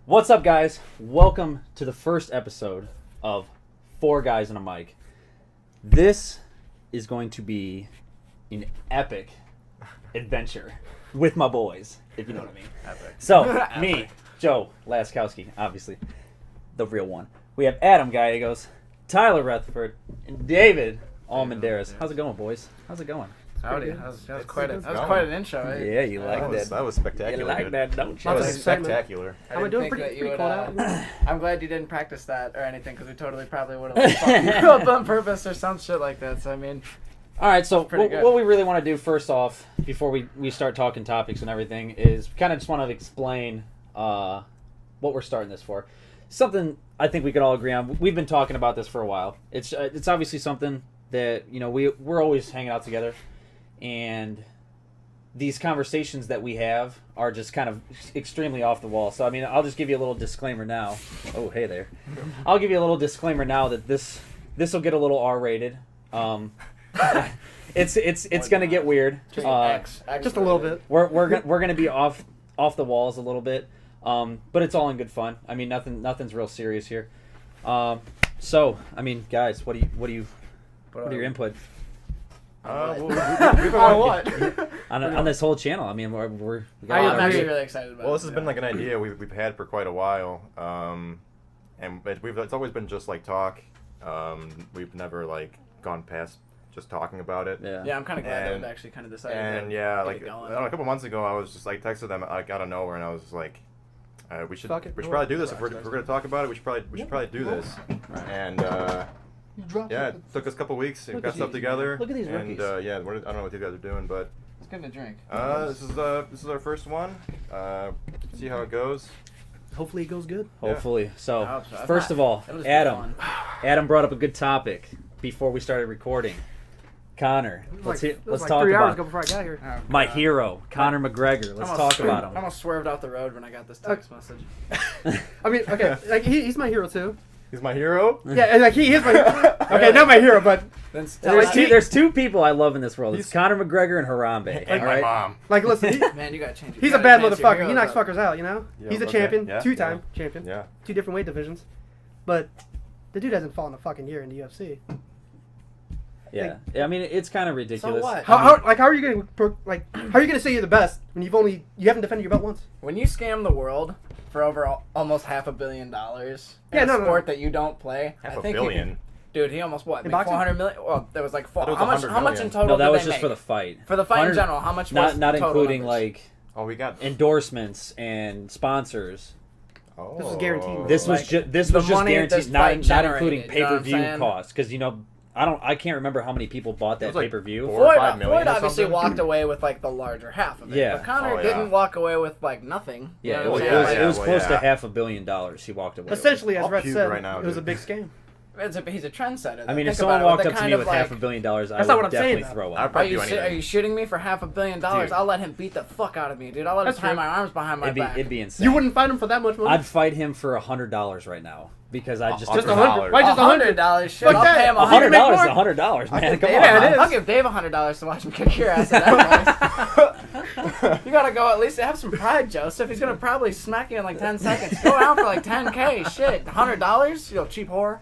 What's up, guys? Welcome to the first episode of Four Guys and a Mic. This is going to be an epic adventure with my boys, if you know what I mean. Epic. So, me, Joe Laskowski, obviously, the real one. We have Adam Gallegos, Tyler Rutherford, and David Almendares. How's it going, boys? How's it going? Howdy. That was quite an intro, right? Yeah, you like that. That was spectacular. You like that, don't you? That was Nice. spectacular. I didn't doing think pretty that you would, cold out. I'm glad you didn't practice that or anything, because we probably would have fucked you up on purpose or some shit like that. So, I mean... All right, so pretty good. what we really want to do first off, before we start talking topics and everything, is kind of just want to explain what we're starting this for. Something I think we can all agree on. We've been talking about this for a while. It's obviously something that, you know, we're always hanging out together, and these conversations that we have are just kind of extremely off the wall. So, I mean, I'll just give you a little disclaimer now. Oh, hey there. I'll give you a little disclaimer now that this will get a little R-rated. It's gonna get weird. Just Just a little bit. We're gonna be off the walls a little bit, but it's all in good fun. I mean, nothing's real serious here. So, I mean, guys, what are your input We've been on this whole channel? I mean, we got a lot I'm of actually real- really excited about it. Well, this has been like an idea we've had for quite a while, and it's always been just like talk. We've never like gone past just talking about it. Yeah, I'm kind of glad that And- we've actually kind of decided And to yeah, get like it I going. don't know, a couple months ago, I was just like texted them like out of nowhere, and I was just like, we should Fuck it. probably do this if we're going to talk about it. We should probably do this. And yeah, it took us a couple weeks and Look got at stuff these, together. Look at these and rookies. yeah, I don't know what you guys are doing, but It's good to drink. this is our first one. See how it goes. Hopefully it goes good. Hopefully. So, I hope so. first of all, It'll just be Adam fun. Adam brought up a good topic before we started recording. Connor, let's It was talk 3 hours about ago before I got here. Oh, my God. hero, Conor McGregor. Let's talk about I him. almost swerved off the road when I got this text message. I mean, okay, like he's my hero too. He's my hero. Yeah, and like he is my okay, not my hero, but Then There's two people I love in this world. It's He's- Conor McGregor and Harambe. And all my right? mom. like listen, Man, you gotta change. he's a bad motherfucker. He knocks fuckers out, you know. Yeah, He's a okay. champion, Yeah, two-time champion, Yeah. 2 different weight divisions, but the dude hasn't fallen a fucking year in the UFC. Yeah. I mean, it's kind of ridiculous. So what? How are you gonna say you're the best when you haven't defended your belt once? When you scam the world for over almost $500 million in Yeah, a no, no, sport no. that you don't play, Half I a think you billion. can- dude, he almost what? In Made boxing? 400 million. Well, there was like four. I thought it was How much? 100 How much in million. total? No, that did was they just make? for the fight. For the fight in 100 general. How much? Not was not total including numbers? like Oh, we got. endorsements and sponsors. Oh. This was guaranteed. This was Like, just the money that guaranteed, this not fight including generated, you know what I'm pay-per-view saying? costs, because I can't remember how many people bought It that was like pay-per-view. 4 or 5 million Floyd or obviously something. walked away with like the larger half of it. Yeah. But Conor Oh, yeah. didn't walk away with like nothing. You Yeah, know it was, what I'm yeah, saying? it was well, close to yeah. $500 million he walked away with. Essentially, as I'll Rhett puke said, right now, it was a dude. big scam. He's a trendsetter. I mean, if Think someone about it, walked the up to kind me of, with like, $500 million, I That's not would what I'm definitely saying, throw though. up. I'd Are probably you, do anything. are you shitting me for $500 million? Dude. I'll let him beat the fuck out of me, dude. I'll let him That's tie true. my arms behind my back. It'd be insane. You wouldn't fight him for that much money. I'd fight him for $100 right now because I just Just $100. $100. Why just $100? $100? Shit, Fuck I'll that. pay him $100 $100. is $100, man. Come on. Yeah, it is. I'll give Dave $100 to watch him kick your ass at that price. You gotta go at least have some pride, Joseph. He's gonna probably smack you in like 10 seconds. Go out for like 10K. Shit, $100? You cheap whore.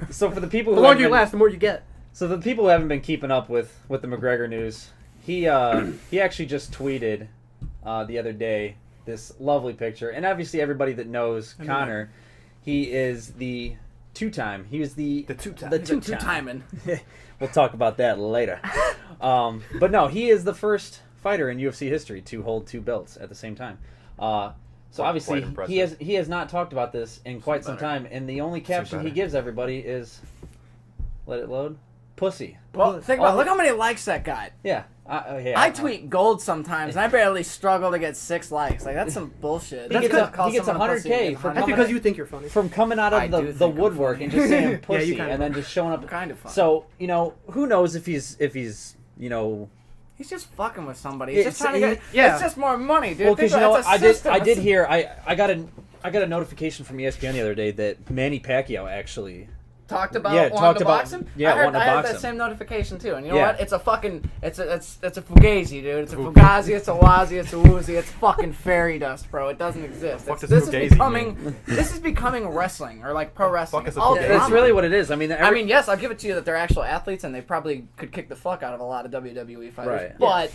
So for the people The who longer haven't you been- last, the more you get. So the people who haven't been keeping up with the McGregor news, he actually just tweeted the other day this lovely picture, and obviously everybody that knows Conor, he is the two-time. He was the two-time. The He's a two-time. two-timing. We'll talk about that later. But no, he is the first fighter in UFC history to hold 2 belts at the same time. So obviously Quite impressive. he has not talked about this in quite some better. time, and the only caption he better. gives everybody is, let it load, pussy. Well, think about it. Look how many likes that got. Yeah. I tweet gold sometimes, and I barely struggle to get 6 likes. Like, that's some bullshit. He That's gets gonna a- call he gets someone a pussy 100K and for get That's coming because at- you think you're funny. from coming out of I do the think I'm woodwork funny. and just saying pussy you kinda and then are. just showing up. Kind of funny. So, who knows if he's He's just fucking with somebody. He's just trying to get. yeah. It's just more money, dude. well, because Think about it. It's a I system. did It's a- hear I got a notification from ESPN the other day that Manny Pacquiao actually talked about Yeah, wanting talked to about- box him. yeah, I heard, wanting to I heard box that him. same notification too. And you know Yeah. what? It's a fucking it's a fugazi, dude. It's a fugazi. It's a wazi. It's a woozy. It's fucking fairy dust, bro. It doesn't exist. Fuck It's- does this fugazi is becoming mean? this is becoming wrestling or like pro wrestling. Fuck is It's a all fugazi? That's drama. really what it is. I mean, I mean, yes, I'll give it to you that they're actual athletes and they probably could kick the fuck out of a lot of WWE fighters. Right. But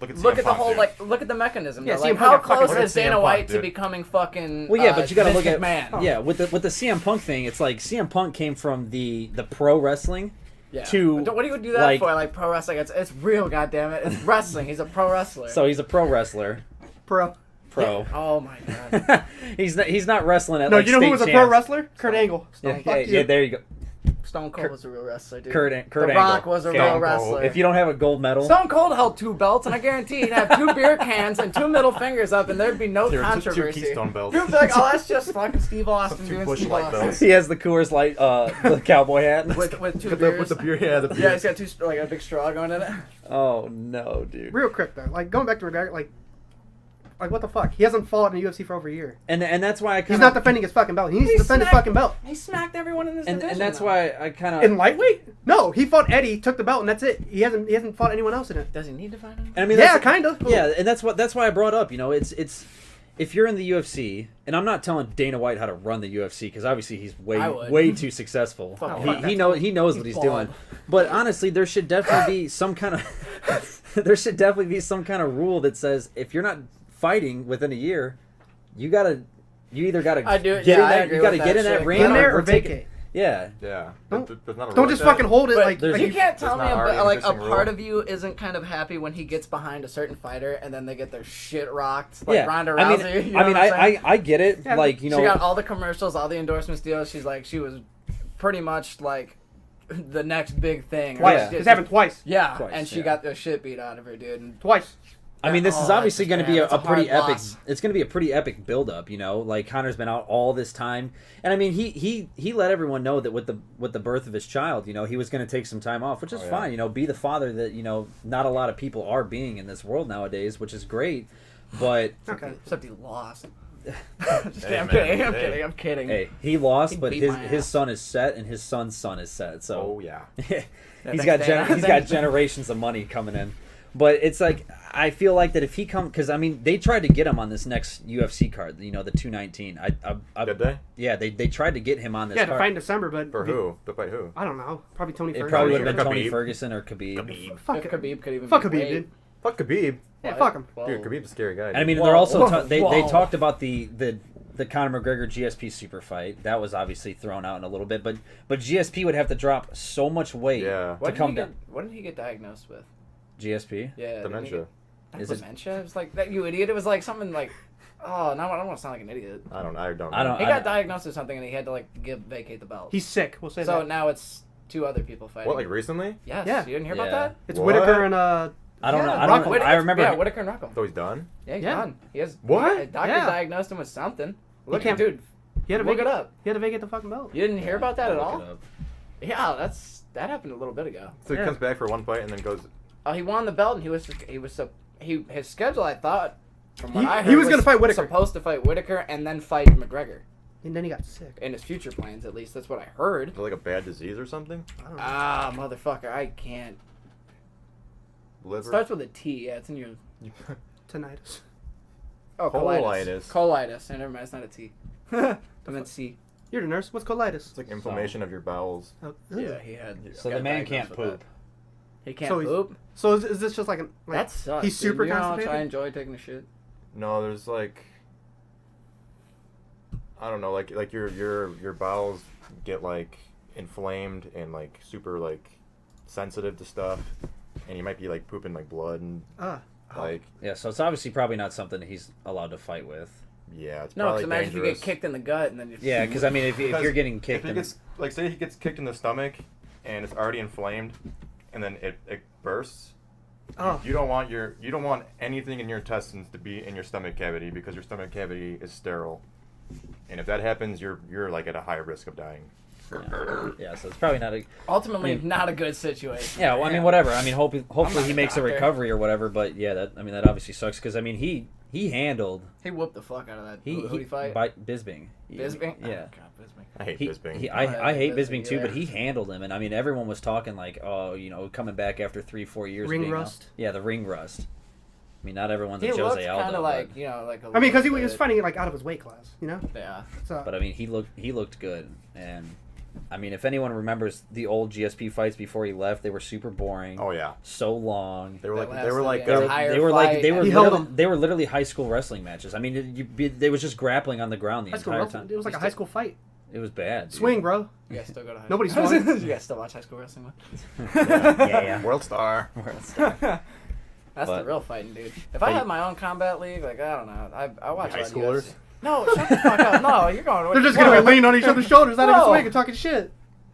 Look at, look CM at the Punk, whole dude. look at the mechanism. Yeah, though. CM Like Punk how got fucking- close look at is Dana CM Punk, White to dude. becoming fucking? well, yeah, but you got to Vince look at McMahon. yeah with the CM Punk thing. It's like CM Punk came from the pro wrestling. Yeah. To, What do you do that like- for? Like pro wrestling? It's real, goddammit. It's wrestling. He's a pro wrestler. So he's a pro wrestler. Pro. Pro. Oh my god. He's not wrestling at No, like you know who state was a pro champs. wrestler? Kurt Angle. Yeah, Fuck yeah, you. yeah, there you go. Stone Cold was a real wrestler, dude. Kurt The Angle. Rock was a Okay. real Cold. wrestler. If you don't have a gold medal, Stone Cold held 2 belts, and I guarantee he'd have 2 beer cans and 2 middle fingers up, and there'd be no There are two controversy. Keystone belts. You'd be like, oh, that's just fucking Steve Austin Two doing Busch Steve Light Austin. belts. he has the Coors Light, the cowboy hat. With 2 With the beers. beer, yeah, the beer. Yeah, he's got 2, like a big straw going in it. Oh no, dude. Real quick though, like going back to McGregor, like what the fuck? He hasn't fought in the UFC for over a year. And that's why I kind He's not defending his fucking belt. He needs to defend his fucking belt. He smacked everyone in his and division. that's though. why I kind of In lightweight? No, he fought Eddie, took the belt, and that's it. He hasn't fought anyone else in it. Does he need to fight him? And I mean, Yeah, that's- kind of. Yeah, and that's why I brought up. You know, it's if you're in the UFC, and I'm not telling Dana White how to run the UFC because obviously he's I would. way too successful. Fuck, fuck He that. knows what he's bald. doing. But honestly, there should definitely be some kind of there should definitely be some kind of rule that says if you're not fighting within a year, you either gotta I do- get yeah, in I that agree you gotta with get that in that shit. ring In there or take vacate. it. Yeah. Yeah. Don't- There's not a Don't rule just like fucking that. hold it But like. there's- you like can't tell me not already like a existing part rule. of you isn't kind of happy when he gets behind a certain fighter and then they get their shit rocked like Yeah. Ronda I Rousey. mean, you know what I'm saying? I get it. Yeah, Like, you know, she got all the commercials, all the endorsements deals. She's like, she was pretty much like the next big thing. Twice. Yeah. This happened twice. Yeah, Twice, and she yeah. got the shit beat out of her, dude. And Twice. I mean, this is Oh, obviously that's going to just be bad. a That's a pretty hard epic. loss. It's going to be a pretty epic build-up, you know. Like Connor's been out all this time, and I mean, he let everyone know that with the birth of his child, you know, he was going to take some time off, which is Oh, yeah. fine. You know, be the father that you know not a lot of people are being in this world nowadays, which is great. But Okay. except he lost. Just Hey, kidding, I'm man, kidding. I'm hey. kidding. I'm kidding. hey, he lost, He but beat his my his ass. son is set, and his son's son is set. So Oh yeah. he's thanks, got Dana. he's got generations of money coming in. But it's like I feel like that if he come because I mean they tried to get him on this next UFC card, you know, the 219. Did they? Yeah, they tried to get him on this Yeah, to card. fight in December, but For who? To fight who? I don't know. Probably Tony It Ferguson. probably would Sure. have been Tony Khabib. Ferguson or Khabib. Khabib. Fuck If it. Khabib could even Fuck be Khabib, great. dude. Fuck Khabib. Yeah, fuck him. Whoa. Dude, Khabib's a scary guy. And I mean, Whoa, they're also whoa, they whoa. talked about the Conor McGregor GSP super fight. That was obviously thrown out in a little bit, but GSP would have to drop so much weight Yeah. What to did come he get? down. What did he get diagnosed with? GSP. Yeah, didn't he Dementia. get- Not Is it- dementia? It was like that. You idiot! It was like something like. Oh, now I don't want to sound like an idiot. I don't. I don't- He I- got diagnosed with something and he had to like vacate the belt. He's sick. We'll say So that. now it's 2 other people fighting. What, like recently? Yes. Yeah. You didn't hear Yeah. about that? It's What? Whitaker and I don't know. Yeah, I don't. Whitaker- I remember. Yeah, Whitaker and Ruckel. So he's done? Yeah, he's Yeah. done. He has. What? Yeah, doctor Yeah. diagnosed him with something. Look, can't- dude. he had to Look vacate it up. He had to vacate the fucking belt. You didn't hear about that at I'll all? look it up. Yeah, that happened a little bit ago. So he Yeah. comes back for one fight and then goes. He won the belt and his schedule. I thought from what He- I he heard was gonna fight Whitaker. Supposed to fight Whitaker and then fight McGregor And then he got sick. in his future plans. At least that's what I heard. Is it like a bad disease or something? I don't know. Ah, motherfucker, I can't. Liver? Starts with a T. Yeah, it's in your. Tinnitus. Oh, Colitis. Colitis. Never mind, it's not a T. I meant C. You're the nurse. What's colitis? It's like inflammation of your bowels. Oh, Yeah, ugh. he had. So got the man diagnosed can't with poop. that. He can't So he's- poop. So is this just like an? Like, That sucks. He's dude. super You know how much constipated. I enjoy taking a shit. No, there's like. I don't know, like your bowels get like inflamed and like super like sensitive to stuff, and you might be like pooping like blood and Ah. like Yeah, so it's obviously probably not something he's allowed to fight with. yeah, it's No, probably because imagine dangerous. if you get kicked in the gut and then you. Yeah, because I mean, if Because you're getting kicked, If he in, gets like say he gets kicked in the stomach, and it's already inflamed, and then it bursts. Oh. You don't want anything in your intestines to be in your stomach cavity because your stomach cavity is sterile, and if that happens, you're like at a high risk of dying. yeah, so it's probably not a. Ultimately, I mean- not a good situation. Yeah, well, I mean, whatever. I mean, hopefully not he a makes a doctor. recovery or whatever. But yeah, that obviously sucks because I mean he handled He whooped the fuck out of that. he Who'd he fight? by Bisbing. Bisbee? Yeah. Oh, God, Bisbee. I hate He, Bisping. I hate Bisping Bisbing too, but either. he handled him, and I mean everyone was talking like, oh, coming back after 3-4 years. Ring being out. rust. Yeah, the ring rust. I mean, not everyone's He a looked Jose Aldo. kind of like, but, like a I mean, because he little was bit- fighting like out of his weight class, you know. Yeah. So but I mean, he looked good, and I mean, if anyone remembers the old GSP fights before he left, they were super boring. Oh yeah, So long. they were That like they were lasted like the entire They were like they were He held literally, him. they were literally high school wrestling matches. I mean, they was just grappling on the ground the high school entire wrestling, time. it was like a high school fight. It was bad. dude. Swing, bro. You guys still go to high Nobody school? swung. You guys still watch high school wrestling? yeah. World Star. That's But- the real fighting, dude. If I had my own combat league, like, I don't know. I watch High a lot of schoolers? UFC. No, shut the fuck up. No, you're going. They're just gonna be leaning on each other's shoulders, not even No. swinging, talking shit.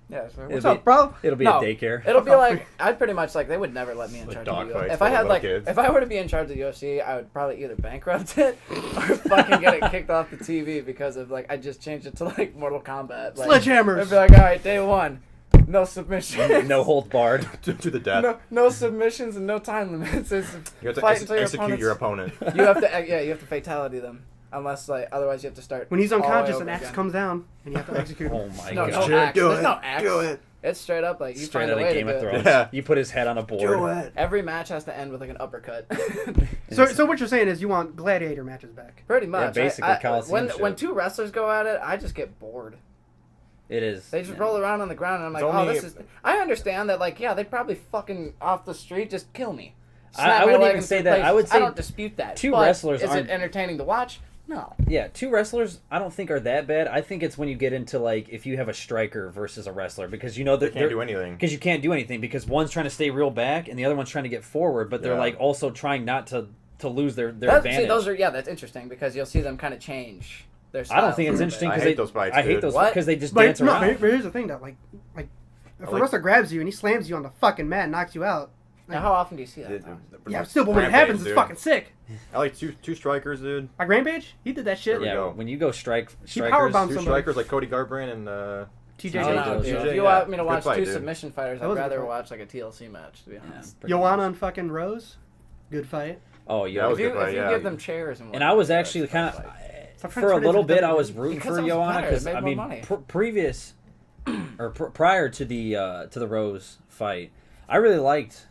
Yeah, so It'll what's be- up? Up, bro? It'll be No, a daycare. It'll be like I'd pretty much like they would never let me in Like charge dog of fights UFC. If for I had little like kids. if I were to be in charge of UFC, I would probably either bankrupt it or fucking get it kicked off the TV because of like I just changed it to like Mortal Kombat. Like, Sledgehammers. I'd be like, all right, day one, no submissions. No hold barred. to the death. No submissions and no time limits. It's You have to fight until execute your opponent. You have to you have to fatality them. Unless like otherwise you have to start When he's all the way unconscious, over an axe again. comes down, and you have to execute him. Oh my No, god. no axe. Do There's it. no axe. Do it. It's straight up like you Straight find out a of way Game to of do it. Thrones. Yeah. You put his head on a board. it. Every match has to end with like an uppercut. So what you're saying is you want gladiator matches back? Pretty much. basically Coliseum when shit. two wrestlers go at it, I just get bored. It is. They just yeah. roll around on the ground, and I'm like, It's oh, only- this is. I understand that, like, yeah, they'd probably fucking off the street just kill me. I Snap my wouldn't leg even in say three that. I places. would say don't dispute that. two but wrestlers is aren't- it entertaining to watch? No. Yeah, two wrestlers I don't think are that bad. I think it's when you get into like if you have a striker versus a wrestler because you know They that can't do anything. because you can't do anything because one's trying to stay real back and the other one's trying to get forward, but they're Yeah. like also trying not to lose their See, advantage. those are that's interesting because you'll see them kind of change their I styles. don't think a it's little interesting bit. I because hate those fights, I hate dude. those What? because they just But dance no, around. but here's the thing though, like if a like- wrestler grabs you and he slams you on the fucking mat and knocks you out, Now, how often do you see that? though? yeah, still, but when it Rampage, happens, dude. it's fucking sick. I like two strikers, dude. Like Rampage, he did that shit. There we Yeah, go. when you go strikers, powerbombed Two somebody. strikers like Cody Garbrandt and TJ Oh, I don't no, know, those dude. are- If you yeah. want me to Good watch fight, two dude. submission fighters, That I'd was a good rather fight. watch like a TLC match, to be honest. Joanna and fucking Rose, good fight. Oh, That yeah. was If you, good fight, if you yeah. give them chairs and And I was whatnot, actually that's kind a of fun fight. Stop trying to for a turn it little into bit I WWE. was rooting Because for it was Joanna better, it because made I more mean money. previous or prior to the Rose fight, I really liked.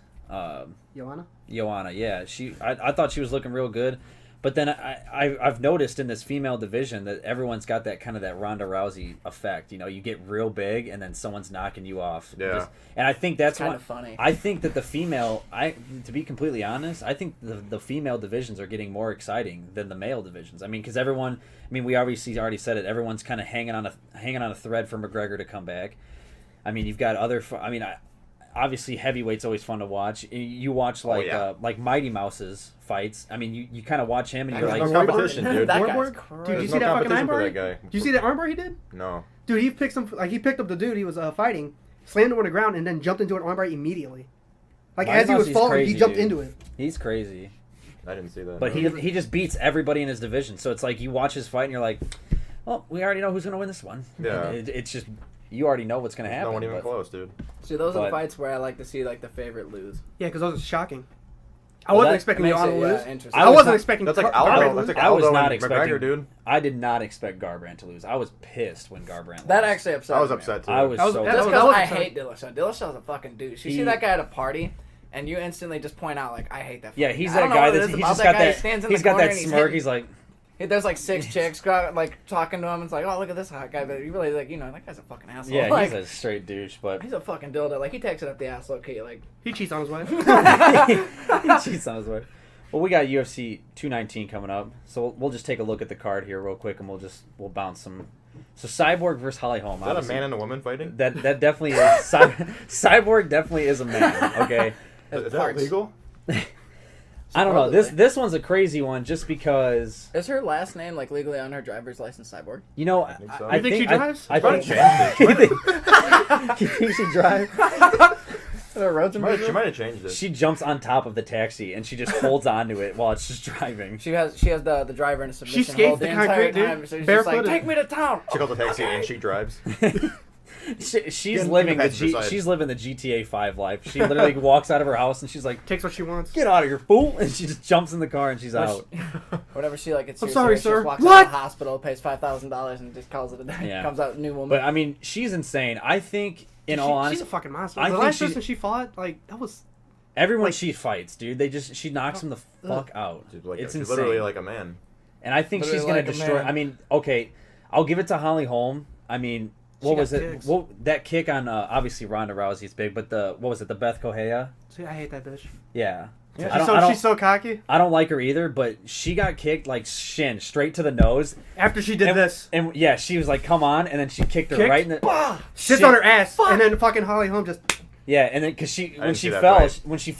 Joanna. Joanna, yeah, I thought she was looking real good, but then I've noticed in this female division that everyone's got that kind of that Ronda Rousey effect. You know, you get real big and then someone's knocking you off. Yeah. And I think that's Kind one. of funny. I think that the female, to be completely honest, I think the female divisions are getting more exciting than the male divisions. I mean, because everyone, we obviously already said it. Everyone's kind of hanging on a thread for McGregor to come back. I mean, you've got other. Obviously, heavyweight's always fun to watch. You watch like Mighty Mouse's fights. I mean, you kind of watch him and you're There's like, no competition, dude. That Warborg? guy's Dude, crazy. did you There's see no that fucking competition for armbar? that guy. Did you see that armbar he did? No. Dude, he picked up the dude he was fighting, slammed him on the ground, and then jumped into an armbar immediately. Like Mighty as he was Mouse, he's falling, crazy, he jumped dude. into it. he's crazy. I didn't see that. But no. he just beats everybody in his division. So it's like you watch his fight and you're like, well, we already know who's going to win this one. Yeah. And it's just you already know what's going to There's happen. no one even but- close, dude. See, those are But- the fights where I like to see like the favorite lose. Yeah, because those are shocking. I Well, wasn't that expecting makes Joanna it, to lose. interesting. I was wasn't not- expecting. That's like Garbrandt to Aldo. lose. That's like I was Aldo not and expecting. McGregor, dude. I did not expect Garbrandt to lose. I was pissed when Garbrandt That lost. actually upset I was me. upset too. I was That was- so. that Just was- because I upsetting. hate Dillashaw. Dillashaw's a fucking douche. You He- see that guy at a party, and you instantly just point out like, I hate that. Yeah, fucking he's guy. I that don't know guy what it that is he's about just that got guy. He that. stands in He's the got corner that and he's smirk. hitting- He's like, There's like 6 chicks like talking to him. It's like, oh, look at this hot guy, but you really like, that guy's a fucking asshole. yeah, like, he's a straight douche. But he's a fucking dildo. Like he takes it up the ass, okay. Like He cheats on his wife. he cheats on his wife. Well, we got UFC 219 coming up, so we'll just take a look at the card here real quick, and we'll bounce some. So Cyborg versus Holly Holm. Is that a man and a woman fighting? That definitely is. Cyborg definitely is a man. Okay. Is that parts. legal? I don't know. Supposedly. This one's a crazy one, just because is her last name like legally on her driver's license? Cyborg. I think so. I You think she drives? I Probably think. changed it. You think she drive? The roads She might have changed it. She jumps on top of the taxi and she just holds onto it while it's just driving. She has the driver in a submission skates hold the the entire concrete, dude. time. So she's just like, Barefooted. take me to town. She calls the taxi and she drives. she's Getting living the past her side. she's living the GTA 5 life. She literally walks out of her house and she's like, Takes what she wants. "Get out of here, fool!" And she just jumps in the car and she's out. Whatever she like gets. I'm serious, sorry, she sir. just walks What? out of the hospital, pays $5,000, and just calls it a day. Yeah. Comes out new woman. But I mean, she's insane. I think, in all she's honesty, a fucking monster. I The think last she- person she fought, like that was. everyone like- she fights, dude, she knocks them the fuck out. She's, like, It's she's insane. literally like a man. And I think Literally she's gonna like a destroy. man. I mean, okay, I'll give it to Holly Holm. I mean, She what got was it? kicks. Well, that kick on obviously Ronda Rousey's big, but what was it? The Beth Correia? See, I hate that bitch. Yeah. Yeah. She's so cocky. I don't like her either, but she got kicked like shin straight to the nose. After she did and, this, and yeah, she was like, "Come on!" And then she kicked her Kicked? right in the sits Shit. on her ass, and then fucking Holly Holm just. yeah, and then because when didn't she see that fell,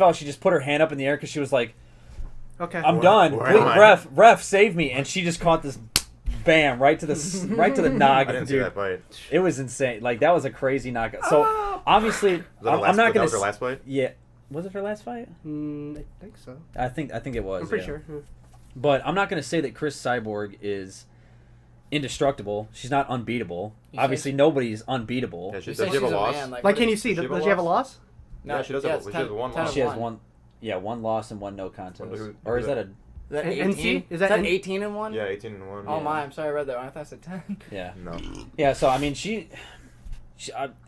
fight. she just put her hand up in the air because she was like, Okay. "I'm Where- done, where Please, am I?" ref, save me!" And she just caught this, bam, right to the right to the I noggin, didn't see dude. that fight. It was insane. Like that was a crazy knockout. So obviously, Was that her I'm last, not that gonna. was her last fight? Yeah, was it her last fight? I think so. I think it was. I'm pretty yeah. sure. Yeah. But I'm not gonna say that Chris Cyborg is indestructible. She's not unbeatable. You Obviously, say- nobo's unbeatable. Yeah, she, You does say she have a she's a loss? man, Like, can you see? Does she have a Does she have a loss? Yeah, she does have it's a- she has one 10 loss. of She has one. Yeah, one loss and one no contest. Who- Or is who's that a? Is that NC? 18? Is that N- 18 and 1? Yeah, 18-1. Oh Yeah. my, I'm sorry I read that wrong. I thought I said 10. Yeah. No. Yeah. So I mean, she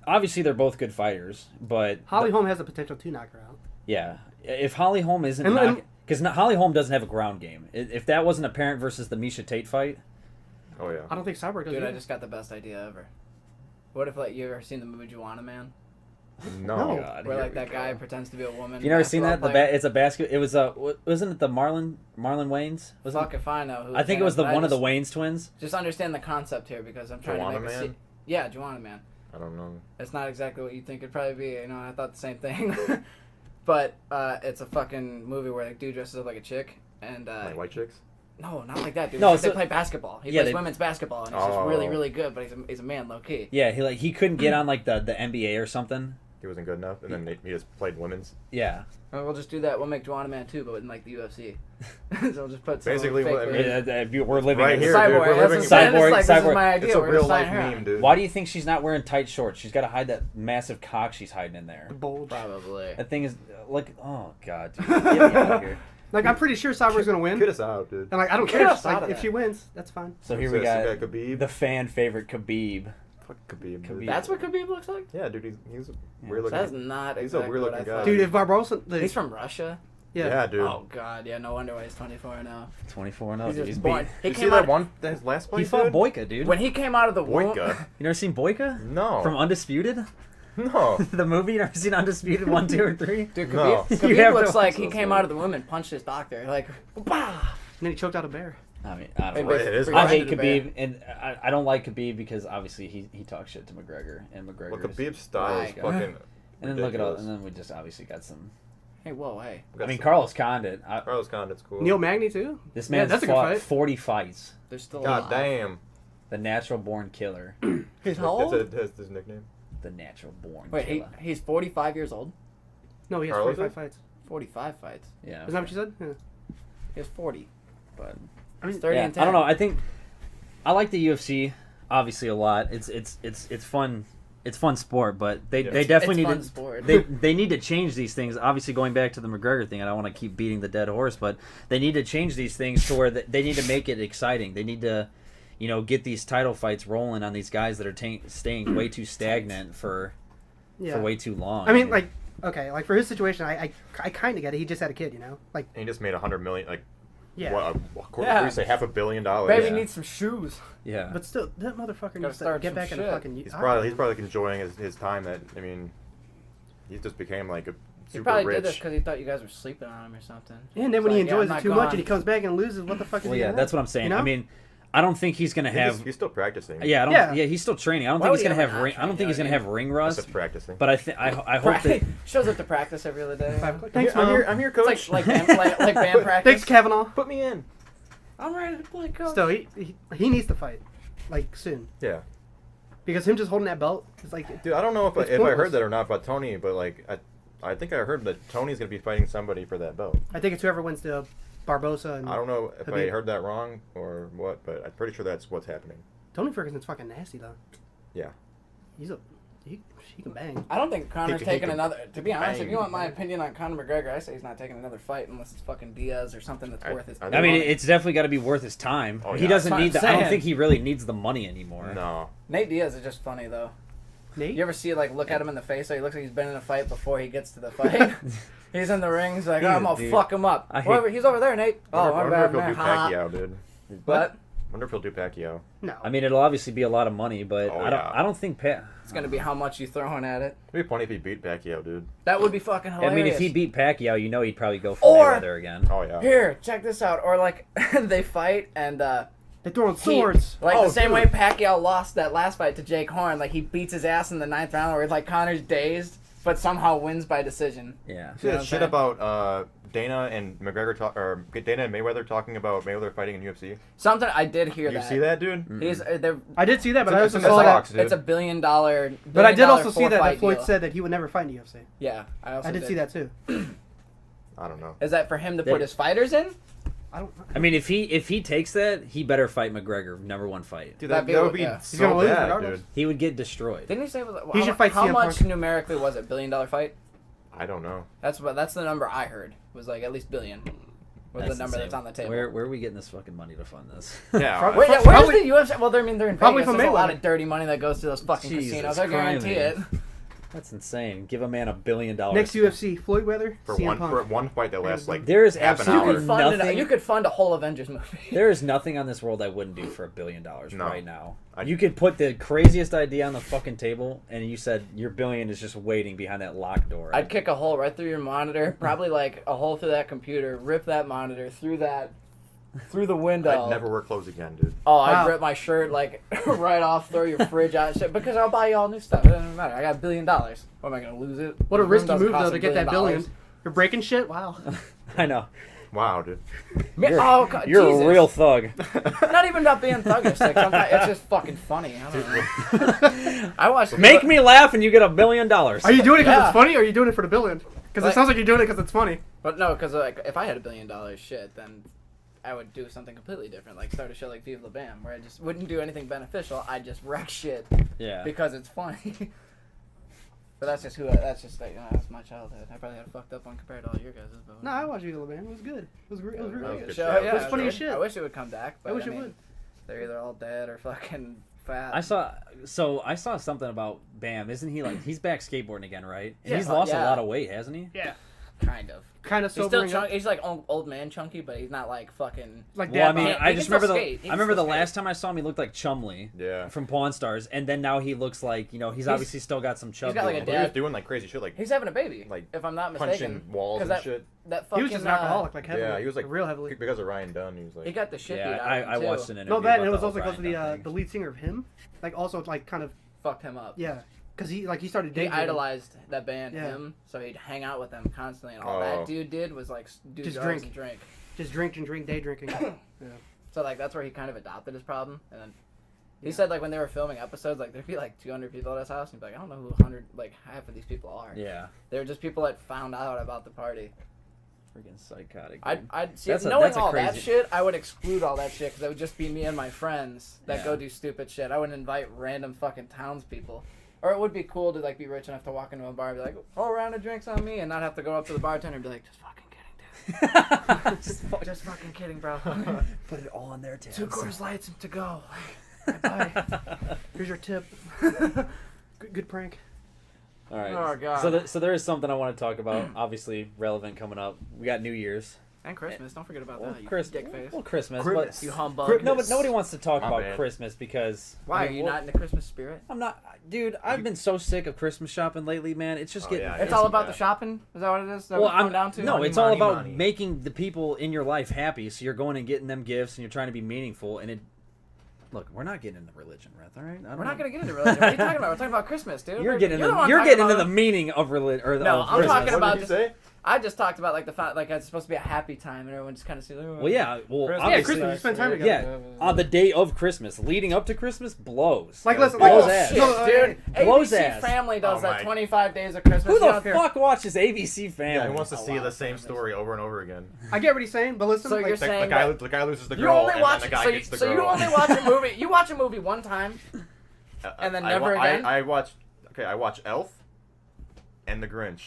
obviously they're both good fighters, but Holly Holm has the potential to knock her out. yeah, if Holly Holm isn't And- because Holly Holm doesn't have a ground game. If that wasn't apparent versus the Misha Tate fight, Oh yeah. I don't think Cyborg does. Dude, I either. just got the best idea ever. What if, like, you ever seen the movie Juwanna Man? No. No. God, Where, here like, we that go. guy pretends to be a woman. You never seen that? basketball player? It's a basket. It was wasn't it the Marlon Wayans? Was Fuck if I know who. I think it was but one of the just- Wayans twins. Just understand the concept here because I'm trying Juwanna to make a Man? Yeah, Juwanna Man. I don't know. It's not exactly what you think it'd probably be. You know, I thought the same thing. But it's a fucking movie where, like, dude dresses up like a chick. And, Like white chicks? no, not like that, dude. No, No, they so- play basketball. He Yeah, plays they- women's basketball, and he's just really, Oh. really good. But he's a man, low key. Yeah, he couldn't get on like the NBA or something. He wasn't good enough, and then he just played women's. Yeah. We'll just do that. We'll make Juwanna Man too, but in like the UFC. So we'll just put some Basically, fake what I lady. mean- We're living Right in here, this- dude. Cyborg. We're That's living what I'm in- saying. It's Cyborg- like, this is Cyborg. my idea. It's a We're real just life signing her meme, out. dude. Why do you think she's not wearing tight shorts? She's got to hide that massive cock she's hiding in there. The bulge. Probably. That thing is like, oh god, dude, get me out of here. Like, I'm pretty sure Cyborg's gonna win. Get us out, dude. And like, I don't Get care us if, out like, of if that. she wins. That's fine. So here we What's this? got We got Khabib. the fan favorite Khabib. Fuck Khabib. Khabib. Dude. That's what Khabib looks like? Yeah, dude. He's a Yeah. weird looking. That's not He's a exactly weird what I looking thought. guy. Dude, if Barbosa, He's from Russia? Yeah, dude. Oh, God. Yeah, no wonder why he's 24 now. 24 0. He's Dude. just He's born. beat. He you see came that out. one? His last fight. He fought dude? Boyka, dude. When he came out of the womb. Boyka. You never seen Boyka? No. From Undisputed? No. The movie? You never seen Undisputed 1, 2, or 3? Dude, No. Khabib, You Khabib have to looks like watch he those came movies. out of the womb and punched his doctor. Like, bah! and then he choked out a bear. I mean, I don't Wait, know. It is I right. hate the bear. Khabib, and I don't like Khabib because obviously he talks shit to McGregor, and McGregor. Well, is- Khabib's style is Why? fucking. and then look at all, ridiculous. and then we just obviously got some. Hey, whoa, hey. We got I mean, some- Carlos Condit. Carlos Condit's cool. Neil Magny too. This Yeah, man's that's a good fought fight. 40 fights. There's still God alive. damn. The natural born killer. He's how old? That's his nickname. The natural born Wait, killer. he's 45 years old? No, he has Carlos 45 is? fights. 45 fights. Yeah. Isn't that what you said? Yeah. He has 40. But I mean, 30 yeah, and 10. I don't know. I think I like the UFC obviously a lot. It's fun. It's fun sport, but they Yeah. definitely It's need fun to sport. they need to change these things. Obviously, going back to the McGregor thing, I don't want to keep beating the dead horse, but they need to change these things to where they need to make it exciting. They need to, get these title fights rolling on these guys that are staying way too stagnant for yeah. way too long. I mean, like, okay, like for his situation, I kind of get it. He just had a kid, you know, like, And he just made $100 million. Like, yeah. what Yeah. do you say? $500 million. Baby Yeah. needs some shoes. yeah, But still, that motherfucker Gotta needs to start get some back in the shit. fucking. He's probably like enjoying his time. That I mean, he just became like a He super probably did this rich. because he thought you guys were sleeping on him or something. And then when he It's like, enjoys yeah, it I'm too not much gone. and he comes back and loses, what the fuck is well, he yeah, gonna that's have? what I'm saying. You know? I mean, I don't think he's gonna have. He's still practicing. Yeah, I don't. Yeah. Yeah, he's still training. I don't Why think he's would gonna he have ever not ring. I don't train, think he's you gonna know have ring That's rust. just practicing. But I hope that. Shows up to practice every other day. 5 o'clock. Thanks, I'm Mom. here. I'm here, coach. It's like band practice. Thanks, Kavanaugh. Put me in. I'm ready to play coach. Still, he needs to fight, like, soon. Yeah, Because him just holding that belt is like, dude. I don't know if It's I pointless. heard that or not about Tony, but like I think I heard that Tony's gonna be fighting somebody for that belt. I think it's whoever wins the Barbosa and I don't know if I Khabib. heard that wrong or what, but I'm pretty sure that's what's happening. Tony Ferguson's fucking nasty though. Yeah. He's a He can bang. I don't think Connor's He taking can another. To be honest, if bang. you want my opinion on Conor McGregor, I say he's not taking another fight unless it's fucking Diaz or something that's worth his. I I mean, money. it's definitely got to be worth his time. Oh, He yeah. doesn't That's what need I'm the. I don't saying. think he really needs the money anymore. No. Nate Diaz is just funny though. Nate? You ever see look at him in the face? So he looks like he's been in a fight before he gets to the fight. He's in the ring. He's like, He's I'm a gonna dude. fuck him up. I hate- He's over there, Nate. Oh, I my wonder bad, if he'll man. do Ha. Pacquiao, dude. But Wonder if he'll do Pacquiao. No. I mean, it'll obviously be a lot of money, but Oh, I don't. yeah. I don't think Pat. it's gonna be how much you throwing at it. It'd be funny if he beat Pacquiao, dude. That would be fucking I hilarious. mean, if he beat Pacquiao, you know he'd probably go for Or- Mayweather again. Oh yeah. Here, check this out. Or like they fight and They're throwing he- swords. like Oh, the same dude. way Pacquiao lost that last fight to Jake Horn. Like he beats his ass in the 9th round, where like Connor's dazed, but somehow wins by decision. Yeah. See You know that what shit I'm saying? about Dana and McGregor or Dana and Mayweather talking about Mayweather fighting in UFC? Something I did hear You that. see that, dude? He's they're I did see that, but I It's also in the saw that. talks, dude. it's a $1 billion. But I did also see that four-fight Floyd deal. said that he would never fight in the UFC. Yeah, I I did see that too. I don't know. Is that for him to They- put his fighters in? I don't. I mean, if he takes that, he better fight McGregor. *1 fight. Dude, That'd that, be- would be yeah. He's so gonna lose bad, regardless. dude. He would get destroyed. Didn't he say it was He should fight how CM much Punk. numerically was it? $1 billion fight? I don't know. That's the number I heard. Was like at least billion. Was the That's number insane. that's on the table. Where are we getting this fucking money to fund this? Yeah. Probably- Wait, yeah, where's Probably- the UFC? Well, I mean, they're in Probably Vegas. from There's a lot Mayweather. of dirty money that goes to those fucking Jesus casinos. I guarantee Christ. it. That's insane. Give a man $1 billion. Next UFC, Floyd Mayweather, for CM one Punk. for one fight that lasts like There is half an You absolutely hour. could fund Nothing- you could fund a whole Avengers movie. There is nothing on this world I wouldn't do for $1 billion No. right now. I- You could put the craziest idea on the fucking table, and you said your billion is just waiting behind that locked door. I'd kick a hole right through your monitor, probably like a hole through that computer, rip that monitor through the window. I'd never wear clothes again, dude. Oh, I'd Wow. rip my shirt like right off, throw your fridge out, and shit, because I'll buy you all new stuff. It doesn't matter. I got $1 billion. What am I gonna lose it? What a This room risky doesn't move cost though to $1 get that billion. billion. You're breaking shit. Wow. I know. Wow, dude. Oh, God, You're Jesus. a real thug. Not even about being thuggish. Like sometimes it's just fucking funny. I don't know. I watched. Make me laugh, and you get $1 billion. Are you doing it because Yeah. it's funny, or are you doing it for the billion? Because Like- it sounds like you're doing it because it's funny. But no, because like if I had $1 billion, shit, then I would do something completely different. Like start a show like Viva La Bam, where I just wouldn't do anything beneficial. I'd just wreck shit Yeah. because it's funny. But that's just that's just like that's my childhood. I probably had a fucked up one compared to all your guys'. But No, I watched Viva La Bam. It was good. It was really That was good. good show. show. Yeah, It was funny as I shit. wish it would come back. But I wish it mean, would. They're either all dead or fucking fat. I saw something about Bam. Isn't he like he's back skateboarding again, right? And Yeah. he's lost Yeah. a lot of weight, hasn't he? Yeah. kind of. Kind of He's still sobering up. chunky. He's like old man chunky, but he's not like fucking. Like Well, I dad mean, bod. He I can just still remember skate. He I can remember still the skate. last time I saw him, he looked like Chumley Yeah. from Pawn Stars, and then now he looks like he's obviously still got some chub. got, like, to a him. But he was dad- doing like crazy shit, like He's having a baby. Like, if I'm not mistaken. punching walls 'Cause and that, shit. That He fucking. was just an alcoholic, like heavily. Yeah, he was like real heavily. because of Ryan Dunn. He was like He got the shit Yeah, beat out of him I too. watched an interview. No, that and about it was the also whole because of Brian Dunn the thing. lead singer of him, like also like kind of Fucked him up. yeah, because he started He dating. idolized that band, Yeah. him, so he'd hang out with them constantly, and all Oh. that dude did was like do Just drugs drink. and drink. just drink and drink, day drinking. Yeah. So like that's where he kind of adopted his problem, and then he Yeah. said like when they were filming episodes, like there'd be like 200 people at his house, and he'd be like, I don't know who 100 like half of these people are. Yeah, They were just people that found out about the party. freaking psychotic. I'd see That's a- knowing that's a all that crazy- shit, I would exclude all that shit because it would just be me and my friends that Yeah. go do stupid shit. I wouldn't invite random fucking townspeople. Or it would be cool to like be rich enough to walk into a bar and be like, oh, a round of drinks on me, and not have to go up to the bartender and be like, just fucking kidding, dude. Just fucking kidding, bro. Put it all on their tabs. 2 Coors Lights to go. Bye. Here's your tip. Good prank. All right. Oh, God. So there is something I want to talk about. Obviously relevant coming up. We got New Year's. And Christmas, don't forget about Well, that. You Christmas. dick face. Well, Christmas. Christmas. But You humbug. nobody wants to talk My about bad. Christmas because Why I are mean, you well, not in the Christmas spirit? I'm not, dude. I've been so sick of Christmas shopping lately, man. It's just Oh, getting. yeah, It's Yeah. all about the Yeah. shopping. Is that what it is? Is that Well, what it's come I'm down to? no. Money, It's all money, about money. making the people in your life happy. So you're going and getting them gifts, and you're trying to be meaningful. And it. Look, we're not getting into religion, Reth. All right. We're not gonna get into religion. What are you talking about? We're talking about Christmas, dude. You're getting the into one you're talking getting into about- the meaning of religion or No, of I'm Christmas. talking What about did he just- say? I just talked about like the fact like it's supposed to be a happy time and everyone just kind of sees. Oh, Well, yeah. Well, Christmas. Yeah, obviously, Christmas. You spend time together. yeah. On the day of Christmas, leading up to Christmas, blows. Like, listen, blows Oh, ass. shit, No, dude. blows ABC ass. Family does Oh, that my. 25 days of Christmas. Who You the don't care. fuck watches ABC Family? Yeah, he wants to A see lot the of same families. story over and over again. I get what he's saying, but listen. So like, you're The saying guy, that the guy loses the you girl, only and watch then the guy so, gets the so girl. you only watch a movie. You watch a movie one time. And then never again? I watched Okay, I watch Elf and The Grinch.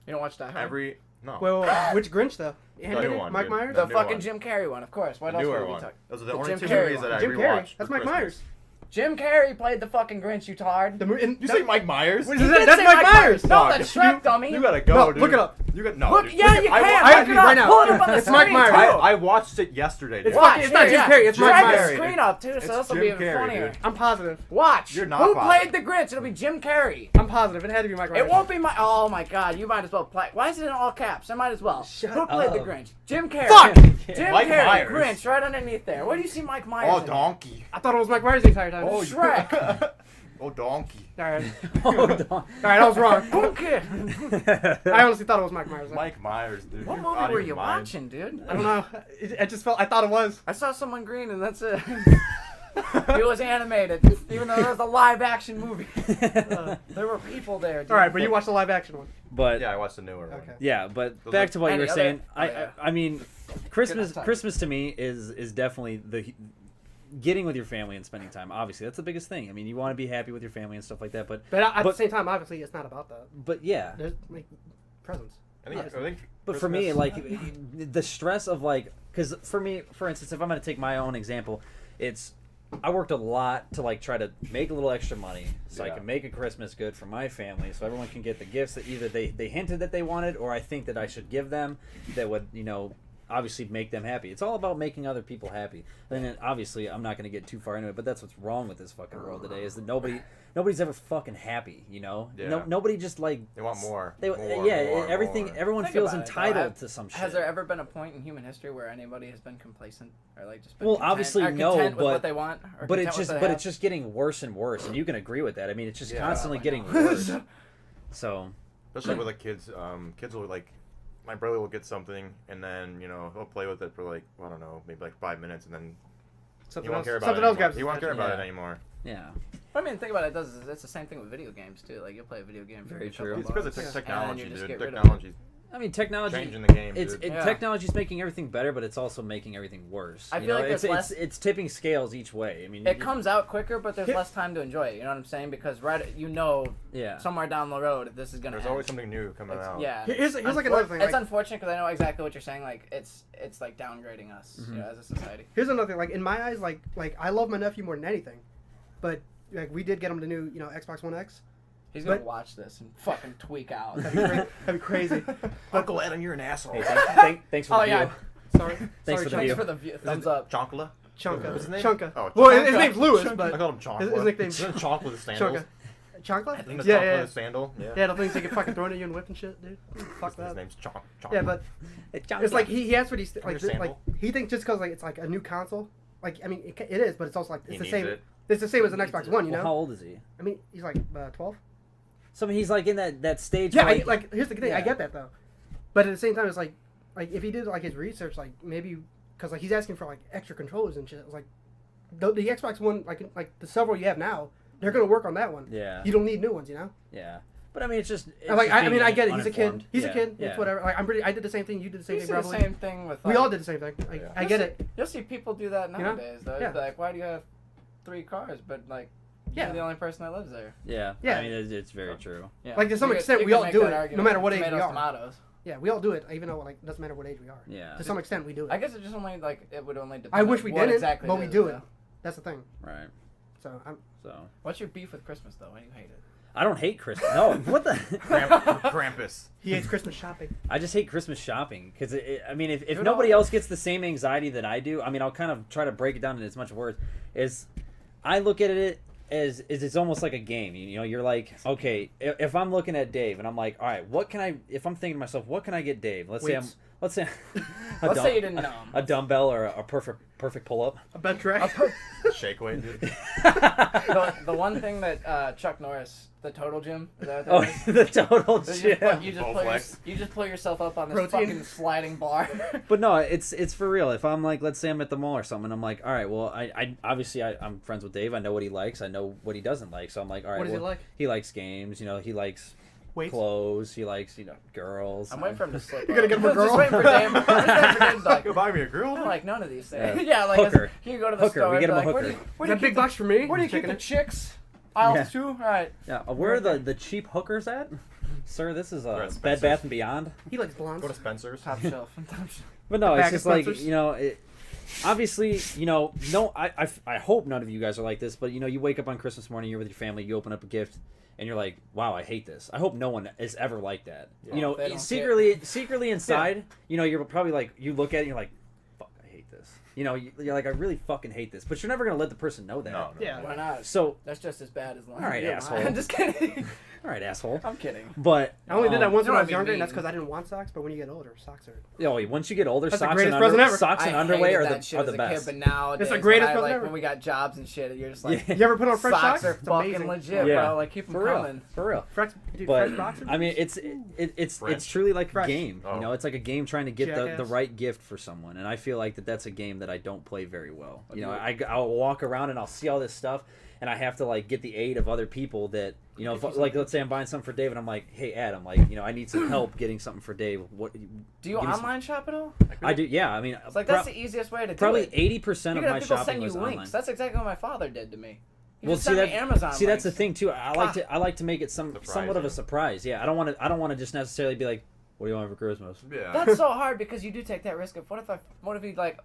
You don't watch Die Hard? No. Well, which Grinch though? Animated? new one, Mike dude. Myers? The new fucking one. Jim Carrey one, of course. What the else newer would we one. talk? Those are the The only Jim two Carrey movies one. that I Jim Carrey. rewatched. That's for Mike Christmas. Myers. Jim Carrey played the fucking Grinch, you tard. You say Mike Myers? What He is did that? That's say Mike Myers. No, Dog, that's Shrek, dummy. You gotta go, No, dude. look it up. You got no. Look, dude. yeah, you I, can. I Look agree it up. right now. Pull it up on the It's Mike screen, Myers. too. I watched it yesterday. Dude. It's fucking- it's not here, Jim Carrey, it's Mike Drag the Myers. screen up, too, so It's this will Jim be even Carrey, funnier. dude. I'm positive. Watch. You're not Who positive. played the Grinch? It'll be Jim Carrey. I'm positive. It had to be Mike Myers. It won't be my. Oh my God! You might as well play. Why is it in all caps? I might as well. Shut Who played the up. Grinch? Jim Carrey. Fuck! Jim Mike Carrey. Myers. Grinch right underneath there. Where do you see Mike Myers? Oh, in? donkey. I thought it was Mike Myers the entire time. Oh, Shrek. Oh, donkey. All right. Hold on. All right, I was wrong. Okay. I honestly thought it was Mike Myers. Mike Myers, dude. What You're movie out of were your you mind. watching, dude? I don't know. I just felt. I thought it was. I saw someone green and that's it. It was animated, even though it was a live action movie. There were people there. Dude. All right, but you watched the live action one. But Yeah, I watched the newer one. Okay. yeah, but Those back are- to what you Any were other- saying. oh, yeah. I mean, Christmas time. Christmas to me is definitely the getting with your family and spending time. Obviously, that's the biggest thing. I mean, you want to be happy with your family and stuff like that. But But at But- the same time, obviously, it's not about that. but yeah, There's like presents. I think but for me, Christmas- like the stress of like, because for me, for instance, if I'm going to take my own example, it's I worked a lot to like try to make a little extra money so I Yeah. can make a Christmas good for my family, so everyone can get the gifts that either they hinted that they wanted or I think that I should give them that would obviously make them happy. It's all about making other people happy. And then obviously I'm not going to get too far into it, but that's what's wrong with this fucking world today is that nobody's ever fucking happy. Yeah. Nobody just like They want more. They, More, yeah, more, everything. more. Everyone Think feels about it, though. entitled to some shit. Has there ever been a point in human history where anybody has been complacent or like just been Well, content, obviously or no, content with but- what they want? Or but content it's with just what but they it's just getting worse and worse, and you can agree with that. I mean, it's just Yeah. constantly Oh my getting God. worse. So Especially with the kids. Kids will like. My brother will get something, and then he'll play with it for like I don't know, maybe like 5 minutes, and then he Something won't else. care about Something it else anymore. grabs. He won't care about it Yeah. anymore. yeah, I mean, think about it. It's the same thing with video games too. Like you'll play a video game for Very a couple true. It's because of bucks, technology, and then you just dude. get rid of it. Technology's I mean, technology. changing the game, dude. Yeah. Technology's making everything better, but it's also making everything worse. I You feel know, like there's it's, less- it's tipping scales each way. I mean, It comes out quicker, but there's Here- less time to enjoy it. You know what I'm saying? Because yeah. somewhere down the road, this is gonna. There's end. always something new coming out. Yeah. Here's like another thing. It's Like, unfortunate because I know exactly what you're saying. Like it's like downgrading us, Mm-hmm. as a society. here's another thing. Like in my eyes, like I love my nephew more than anything, but like we did get him the new Xbox One X. He's gonna But- watch this and fucking tweak out. That'd be crazy. Uncle Adam, you're an asshole. Hey, thanks for Oh, the yeah. view. Sorry. Thanks Sorry, for the Chunka. view. Thanks for the thumbs up. Chonkla? Chunka. What's his name? Chunka. Oh, Well, Chunka. his name's Lewis, I but call him Chonkla. his nickname's Isn't it Chonk with his sandals? Chunka. Chonkla? Isn't it Yeah, Chonk yeah. with his sandal? Yeah. Yeah, the things they get fucking thrown at you and whip and shit, dude. Fuck His that. name's Chonk. Yeah, but it's like he asked what he's like. Your sandal? Like he thinks just because like it's like a new console. Like I mean, it is, but it's also like He it's the needs same. it. It's the same as an Needs Xbox it. One, you Well, how know. old is he? I mean, he's like 12. So I mean, he's like in that stage. Yeah, where, like here's the thing. I Yeah. get that though, but at the same time, it's like if he did like his research, like maybe because like he's asking for like extra controllers and shit. It's like the Xbox One, like the several you have now, they're gonna work on that one. Yeah. You don't need new ones, you know. Yeah. But I mean, it's just. It's And, like just I being mean, I get it. He's a kid. uninformed. He's Yeah, a kid. Yeah. It's whatever. Like I did the same thing. You did the same You thing. see the Probably. same thing with. We like, all did the same thing. Like, Yeah. I get it. You'll see people do that know? nowadays. Though. Yeah. Like, why do you have 3 cars? But like, Yeah. you're the only person that lives there. Yeah. Yeah. I mean, it's very true. Yeah. Like, to some You could- extent, you we could all make do that it, no argument. matter what age we Tomatoes, are. Tomatoes. Yeah, we all do it, even though like doesn't matter what age we are. Yeah. To some extent, we do it. I guess it just only like it would only depend. I wish on we what didn't, exactly but we is, do though. it. That's the thing. Right. So I'm. So What's your beef with Christmas though? Why do you hate it? I don't hate Christmas. No. What the? Krampus. He hates Christmas shopping. I just hate Christmas shopping because I mean, if Dude, nobody all- else gets the same anxiety that I do, I mean, I'll kind of try to break it down in as much words. Is I look at it as it's almost like a game. You know, you're like, okay, if I'm looking at Dave and I'm like, all right, what can I? If I'm thinking to myself, what can I get Dave? Let's Weights. say Let's say you didn't know him. a dumbbell or a perfect pull up. A bench rack. Shake weight, dude. The one thing that Chuck Norris, the Total Gym, is that Oh, what that is? the total So gym. you Bowflex. just pull yourself up on this Protein. fucking sliding bar. But no, it's for real. If I'm like, let's say I'm at the mall or something, I'm like, all right, well, I obviously I'm friends with Dave. I know what he likes. I know what he doesn't like. So I'm like, all right, What does he well, like? He likes games. You know, he likes Weights. clothes. He likes girls. I'm waiting for him to slip. You're gonna up. get him a girl? Just waiting for Dave. Just waiting for Dave to like, Go buy me a girl. I don't like none of these Yeah. things. Yeah, like Hooker. He can go to the Hooker. store. We and get be him a like, hooker. Where Is do that you big bucks for me? Where do you keep Checking the it. chicks? Aisle Yeah. 2? All right. Yeah, where are the cheap hookers at? Sir, this is We're at Bed Spencer's. Bath and Beyond. He likes blondes. Go to Spencer's. Top shelf. Top shelf. But no, The it's bag of just like, Spencer's? you know, obviously, you know, no, I hope none of you guys are like this, but you know, you wake up on Christmas morning, you're with your family, you open up a gift, and you're like, wow, I hate this. I hope no one is ever like that. Yeah. You know, They don't secretly inside, you know, you're probably like, you look at it and you're like, fuck, I hate this. You know, you're like, I really fucking hate this, but you're never gonna let the person know that. No. Yeah. Why not? So, That's just as bad as lying. all right, You're asshole. lying. I'm just kidding. all right, asshole. I'm kidding. But I only did that once you when I know was what I younger, and mean. that's because I didn't want socks. But when you get older, socks are. once you get older, That's the socks greatest and present ever. socks and I underwear hated are that shit are as the a best. Kid, but nowadays, the greatest when, present ever. when we got jobs and shit, you're just like, Yeah. You ever put on fresh socks socks? are It's fucking amazing. legit, Yeah. bro. Like, keep them For real, coming. for real. Fresh, dude, But fresh boxers. I mean, it's Fresh. truly like a Fresh. game. Oh. You know, it's like a game trying to get the Jackass. right gift for someone, and I feel like that's a game that I don't play very well. You know, Okay. I'll walk around and I'll see all this stuff, and I have to like get the aid of other people that you know, if, like let's say I'm buying something for Dave, and I'm like, hey Adam, like you know, I need some help getting something for Dave. What Do you give me some- online shop at all? I do, yeah. I mean, It's like, that's the easiest way to do probably it. 80% You of could my have people shopping send you was links. online. That's exactly what my father did to me. He Well, just see sent me that. Amazon See, that's the links. thing too. I like to make it somewhat of a Surprising. surprise. Yeah, I don't want to just necessarily be like, what do you want for Christmas? Yeah. That's so hard because you do take that risk of what if he like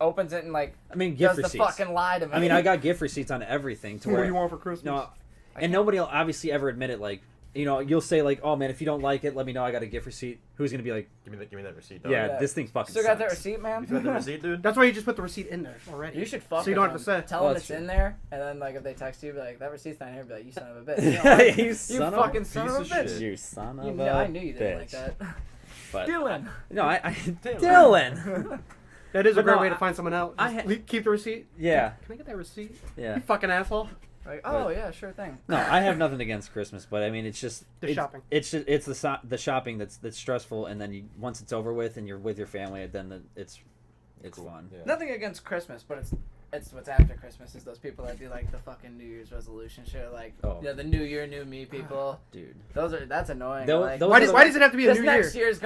opens it and like I mean, gift does the receipts. fucking lie to me. I mean, I got gift receipts on everything to What do where you want for Christmas? no, and nobody will obviously ever admit it. Like, you know, you'll say like, "Oh man, if you don't like it, let me know. I got a gift receipt." Who's gonna be like, Give me that receipt. Though. "Yeah, Yeah. this thing's fucking." Still got that sucks." receipt, man. You got the receipt, dude? That's why you just put the receipt in there already. You should fuck So you with don't have to them. say. Tell Well, them that's it's true. in there, and then like if they text you, be like, that receipt's not here. Be like, you son of a bitch. You know, like, You you son of fucking a son piece of a of bitch. shit. You son of You a know, I knew you didn't like bitch. that. But Dylan. no, I Dylan. That is a But great no, way to find someone else. I Just keep the receipt. Yeah, Can I get that receipt? yeah. You fucking asshole. Like, oh yeah, sure thing. No, I have nothing against Christmas, but I mean, it's just The it's, shopping. It's just it's the shopping that's stressful, and then once it's over with and you're with your family, then it's fun. Yeah. Nothing against Christmas, but it's what's after Christmas is those people that do like the fucking New Year's resolution shit, like Oh. you know, the New Year, New Me people. Dude. That's annoying. Those- like, those Why are does the- why does it have to be a this new next year? year is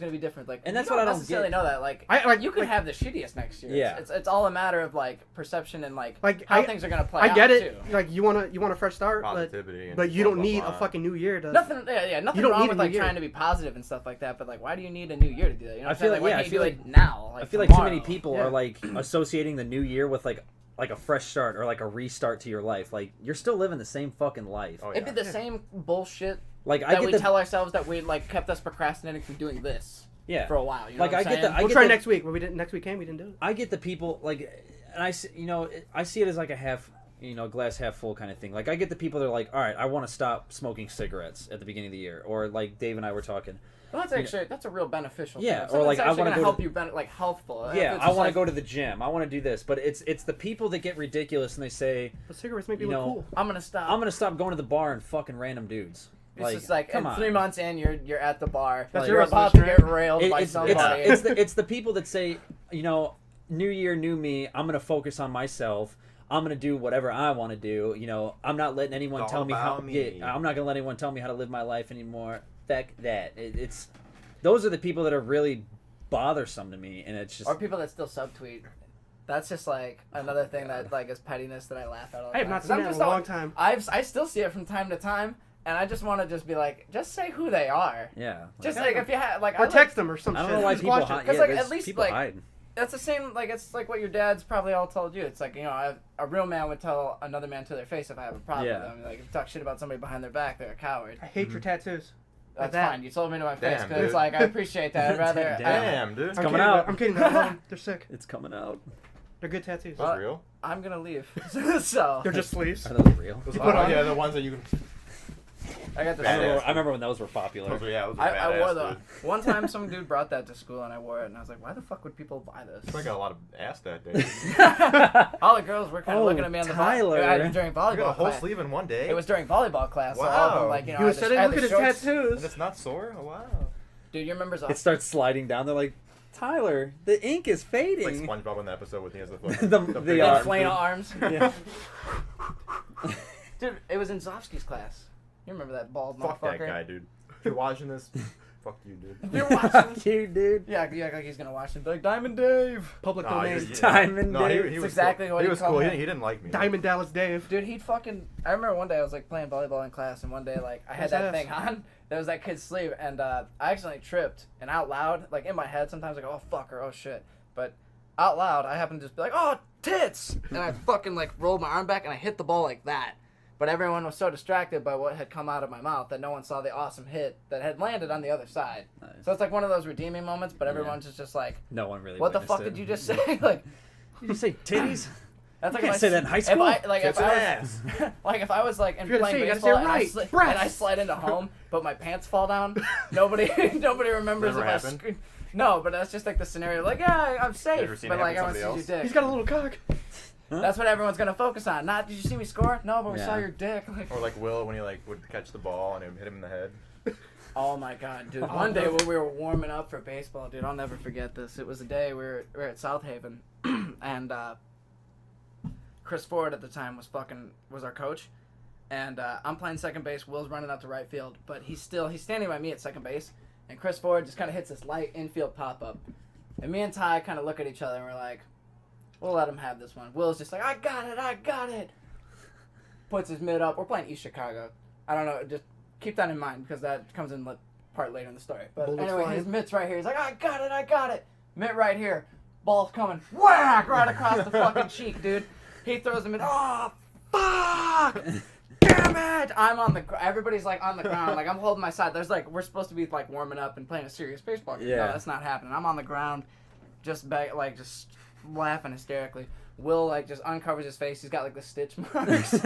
gonna be different. Like, And that's you what I don't necessarily get. know that. Like, I like you could like, have the shittiest next year. Yeah. It's all a matter of like perception and like Like, how I- things are gonna play. I get out, it. Too. Like you want a fresh start, Positivity. and but you blah, don't blah, need blah. a fucking new year to. Nothing. Yeah. Nothing You don't wrong need with a new like year. trying to be positive and stuff like that. But like, why do you need a new year to do that? You know, I what feel I'm saying? like- yeah, why I can't feel you like- do it now. I feel like too many tomorrow? people Yeah. are like associating the new year with like a fresh start or like a restart to your life. Like you're still living the same fucking life. Oh, It'd be yeah. the same bullshit Like I that get we the tell ourselves that we like kept us procrastinating from doing this yeah. for a while. You know Like, what I I'm get the- saying? I We'll get try the- next week, but we didn't. Next week came, we didn't do it. I get the people like, and I see it as like a half, glass half full kind of thing. Like I get the people that are like, all right, I want to stop smoking cigarettes at the beginning of the year, or like Dave and I were talking. Well, that's actually that's a real beneficial. Yeah, thing. or, like, Something's I actually wanna gonna go help to- you like healthful. Yeah, It's I just want to like, go to the gym. I want to do this, but it's the people that get ridiculous and they say, But cigarettes make me You look know, cool. I'm gonna stop. I'm gonna stop going to the bar and fucking random dudes. It's just like come in on. 3 months in, you're at the bar. That's you're your about to resolution, get railed by somebody. It's the people that say, new year, new me. I'm gonna focus on myself. I'm gonna do whatever I want to do. I'm not letting anyone It's tell all me how. about me. Yeah, I'm not gonna let anyone tell me how to live my life anymore. Fuck that. It's those are the people that are really bothersome to me, and it's just Or people that still subtweet. That's just like another thing that like is pettiness that I laugh at all the I have time. not 'Cause seen I'm that in just a all- long time. I still see it from time to time, and I just want to just be like, just say who they are. yeah. Just Yeah. like if you had like Or I like, text them or some I don't shit. know why Just people watch it. hide. 'Cause, Yeah, like, there's at least, people like, hide. That's the same. Like it's like what your dad's probably all told you. It's like a real man would tell another man to their face if I have a problem Yeah. with them. Like if you talk shit about somebody behind their back, they're a coward. I hate your tattoos. That's that. fine. You told me to my face Damn, because dude. like I appreciate that. I'd rather. Damn, dude. It's I'm coming kidding, out. I'm kidding. I love 'em. They're sick. It's coming out. They're good tattoos. Well, That's real. I'm gonna leave. So They're just sleeves. Are those real? Those You put on- yeah, the ones that you. I got the. Badass. I remember when those were popular. Those were, yeah, those were I badass, wore the dude. one time some dude brought that to school and I wore it and I was like, why the fuck would people buy this? I got a lot of ass that day. All the girls were kind of Oh, looking at me on the Tyler. during I got a volleyball whole class. sleeve in one day. It was during volleyball class, so all of them Wow. like He I was had sitting, the look at his shorts. and tattoos. it's not sore. Oh wow. Dude, you remember It starts sliding down. They're like, Tyler, the ink is It's like fading. SpongeBob in the episode with he has the The big arm. arm. flannel arms? Yeah. Dude, it was in Zofsky's class. You remember that bald Fuck motherfucker? that guy, dude. If you're watching this, Fuck you, dude. If you're watching this, you, dude. yeah, you act like he's gonna watch it. Be like Diamond Dave. Public Oh, domain. yeah. Diamond No, Dave. he It's was exactly cool. what he you was call cool. him. He didn't like me. Diamond Dallas Dave. Dude, he'd fucking. I remember one day I was like playing volleyball in class, and one day like I had Nice that ass. thing on. There was that kid's sleeve, and I accidentally tripped, and out loud, like in my head, sometimes I go, oh fuck or oh shit, but out loud, I happen to just be like, oh tits, and I fucking like rolled my arm back and I hit the ball like that. But everyone was so distracted by what had come out of my mouth that no one saw the awesome hit that had landed on the other side. Nice. So it's like one of those redeeming moments, but everyone's just like, No one really. what the witnessed fuck it. did you just say? Like, Did you say titties? that's like You can't if I say that in high if school. I, like, if Tits I and was, ass. like if I was like in If you're gonna playing say, you gotta baseball say and, I right. slid, Breasts. and I slide into home, but my pants fall down, nobody remembers Never if I happened? scream. No, but that's just like the scenario. Like, yeah, I'm safe, ever seen but it like happen to everyone sees your somebody dick. He's got a little cock. That's what everyone's gonna focus on. Not, did you see me score? No, but we Yeah. saw your dick. Like, Or like Will when he like would catch the ball and it would hit him in the head. oh my god, dude. One day when we were warming up for baseball, dude, I'll never forget this. It was a day we were at South Haven, and Chris Ford at the time was our coach, and I'm playing second base. Will's running out to right field, but he's standing by me at second base, and Chris Ford just kind of hits this light infield pop up, and me and Ty kind of look at each other and we're like, we'll let him have this one. Will's just like, I got it. Puts his mitt up. We're playing East Chicago. I don't know. Just keep that in mind because that comes in part later in the story. But Bullets anyway, flying. his mitt's right here. He's like, I got it. Mitt right here. Ball's coming. Whack! Right across the fucking cheek, dude. He throws the mitt. Oh, fuck! Damn it! I'm on the. Everybody's like on the ground. Like I'm holding my side. There's like we're supposed to be like warming up and playing a serious baseball game. Yeah. No, that's not happening. I'm on the ground, just just laughing hysterically. Will like just uncovers his face. He's got like the stitch marks in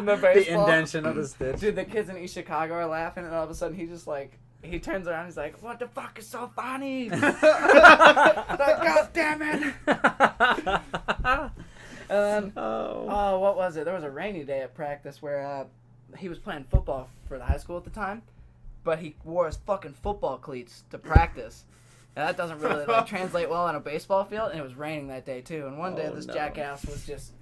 the baseball. The indention of the stitch. Dude, the kids in East Chicago are laughing, and all of a sudden he just like he turns around. He's like, "What the fuck is so funny?" Like, God damn it! And then, oh, what was it? There was a rainy day at practice where he was playing football for the high school at the time, but he wore his fucking football cleats to practice. And that doesn't really like translate well on a baseball field, and it was raining that day too. And one day Oh, this no. jackass was just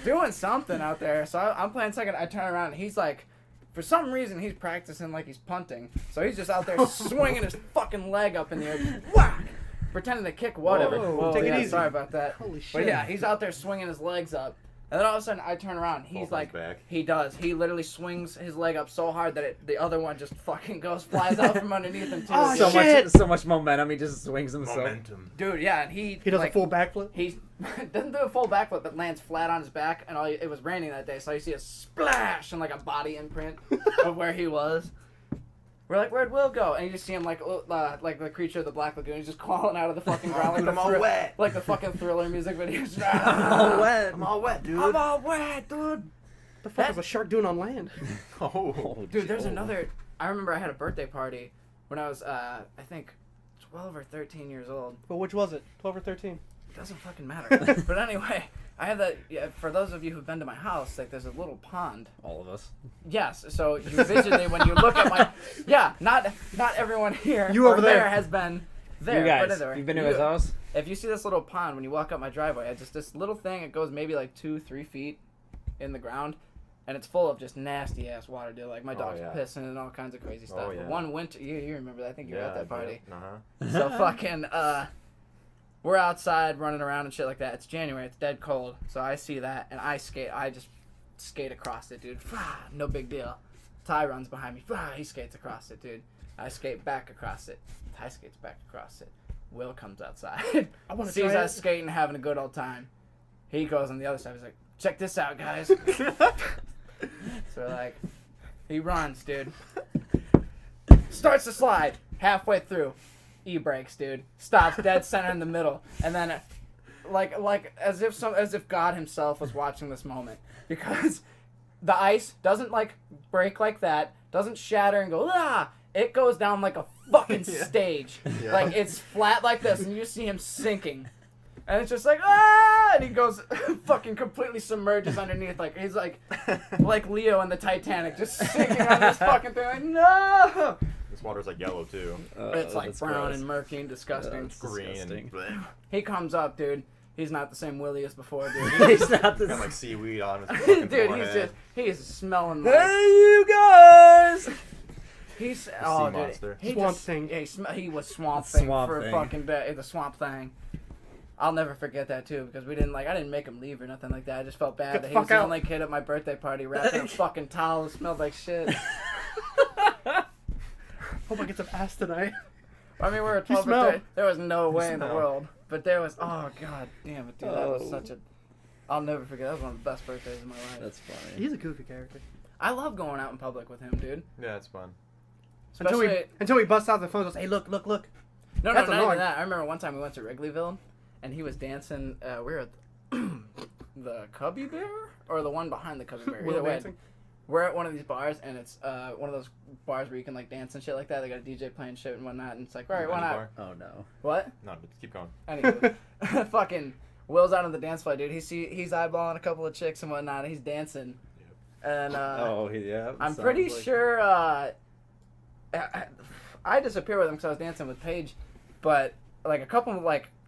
doing something out there. So I'm playing second. I turn around, and he's like, for some reason, he's practicing like he's punting. So he's just out there swinging his fucking leg up in the air, just whack, pretending to kick whatever. Whoa, take it yeah, easy. Sorry about that. Holy shit. But yeah, he's out there swinging his legs up. And then all of a sudden, I turn around. He's Both like, legs back. he does. He literally swings his leg up so hard that the other one just fucking flies out from underneath him too. Oh, so shit. so much momentum. He just swings himself. Momentum. Dude, yeah, and he He does like, a full backflip. He doesn't do a full backflip, but lands flat on his back, and it was raining that day, so you see a splash and like a body imprint of where he was. We're like, where'd Will go? And you just see him like the creature of the Black Lagoon. He's just crawling out of the fucking ground Dude, like I'm all wet. like the fucking Thriller music video. All wet. I'm all wet, dude. I'm all wet, dude. What the fuck That- is a shark doing on land? Oh. Dude, there's another. I remember I had a birthday party when I was, I think, 12 or 13 years old. Well, which was it? 12 or 13? It doesn't fucking matter. But anyway, I have that. Yeah, for those of you who've been to my house, like there's a little pond. All of us. Yes, so you visited when you look at my. Yeah, not everyone here. You or over there. has been there. You guys, but anyway, you've been to his house? If you see this little pond when you walk up my driveway, it's just this little thing. It goes maybe like 2-3 feet in the ground, and it's full of just nasty ass water, dude. Like my dog's yeah. pissing and all kinds of crazy stuff. Oh, yeah. One winter, you remember that? I think you were at that party. Uh-huh. So fucking we're outside running around and shit like that. It's January. It's dead cold. So I see that and I just skate across it, dude. No big deal. Ty runs behind me. He skates across it, dude. I skate back across it. Ty skates back across it. Will comes outside. I want to Sees try us it. skating, having a good old time. He goes on the other side. He's like, check this out, guys. So like, he runs, dude. Starts to slide. Halfway through, e-brakes, dude. Stops dead center in the middle, and then, like as if God Himself was watching this moment, because the ice doesn't like break like that, doesn't shatter and go ah. It goes down like a fucking stage. Yeah. Like it's flat like this, and you see him sinking. And it's just like, ah! And he goes, fucking completely submerges underneath. Like, he's like Leo in the Titanic, just sinking on this fucking thing. Like, no! This water's like yellow too. It's like that's brown gross. and murky and disgusting. It's Green disgusting. and bleh. He comes up, dude. He's not the same Willie as before, dude. He's not the Got like seaweed on his fucking Dude, forehead. he's smelling like... Hey, you guys! He's sea oh monster. dude, Swamp Thing. Yeah, he was Swamp Thing Swamp for Thing. fucking the Swamp Thing. I'll never forget that too because we didn't I didn't make him leave or nothing like that. I just felt bad Get that the he was fuck the out. only kid at my birthday party wrapped in a fucking towel that smelled like shit. Hope I get some ass tonight. I mean, we were You 12 or smell. 13. There was no way in the smell. world, but there was. Oh god damn it, dude! That was Oh. such a. I'll never forget. That was one of the best birthdays of my life. That's funny. He's a goofy character. I love going out in public with him, dude. Yeah, it's fun. Especially Until he busts out the phone and goes, hey, look. no, That's not even annoying. that. I remember one time we went to Wrigleyville, and he was dancing. We were at the Cubby Bear or the one behind the Cubby Bear. Will Either way, dancing. we're at one of these bars, and it's one of those bars where you can like dance and shit like that. They got a DJ playing shit and whatnot, and it's like, all right, why Any not? bar? Oh no. What? No, just keep going. Anyway, fucking Will's out on the dance floor, dude. He's eyeballing a couple of chicks and whatnot. And he's dancing, and Oh yeah. I'm sounds pretty like- sure I disappear with him because I was dancing with Paige, but like a couple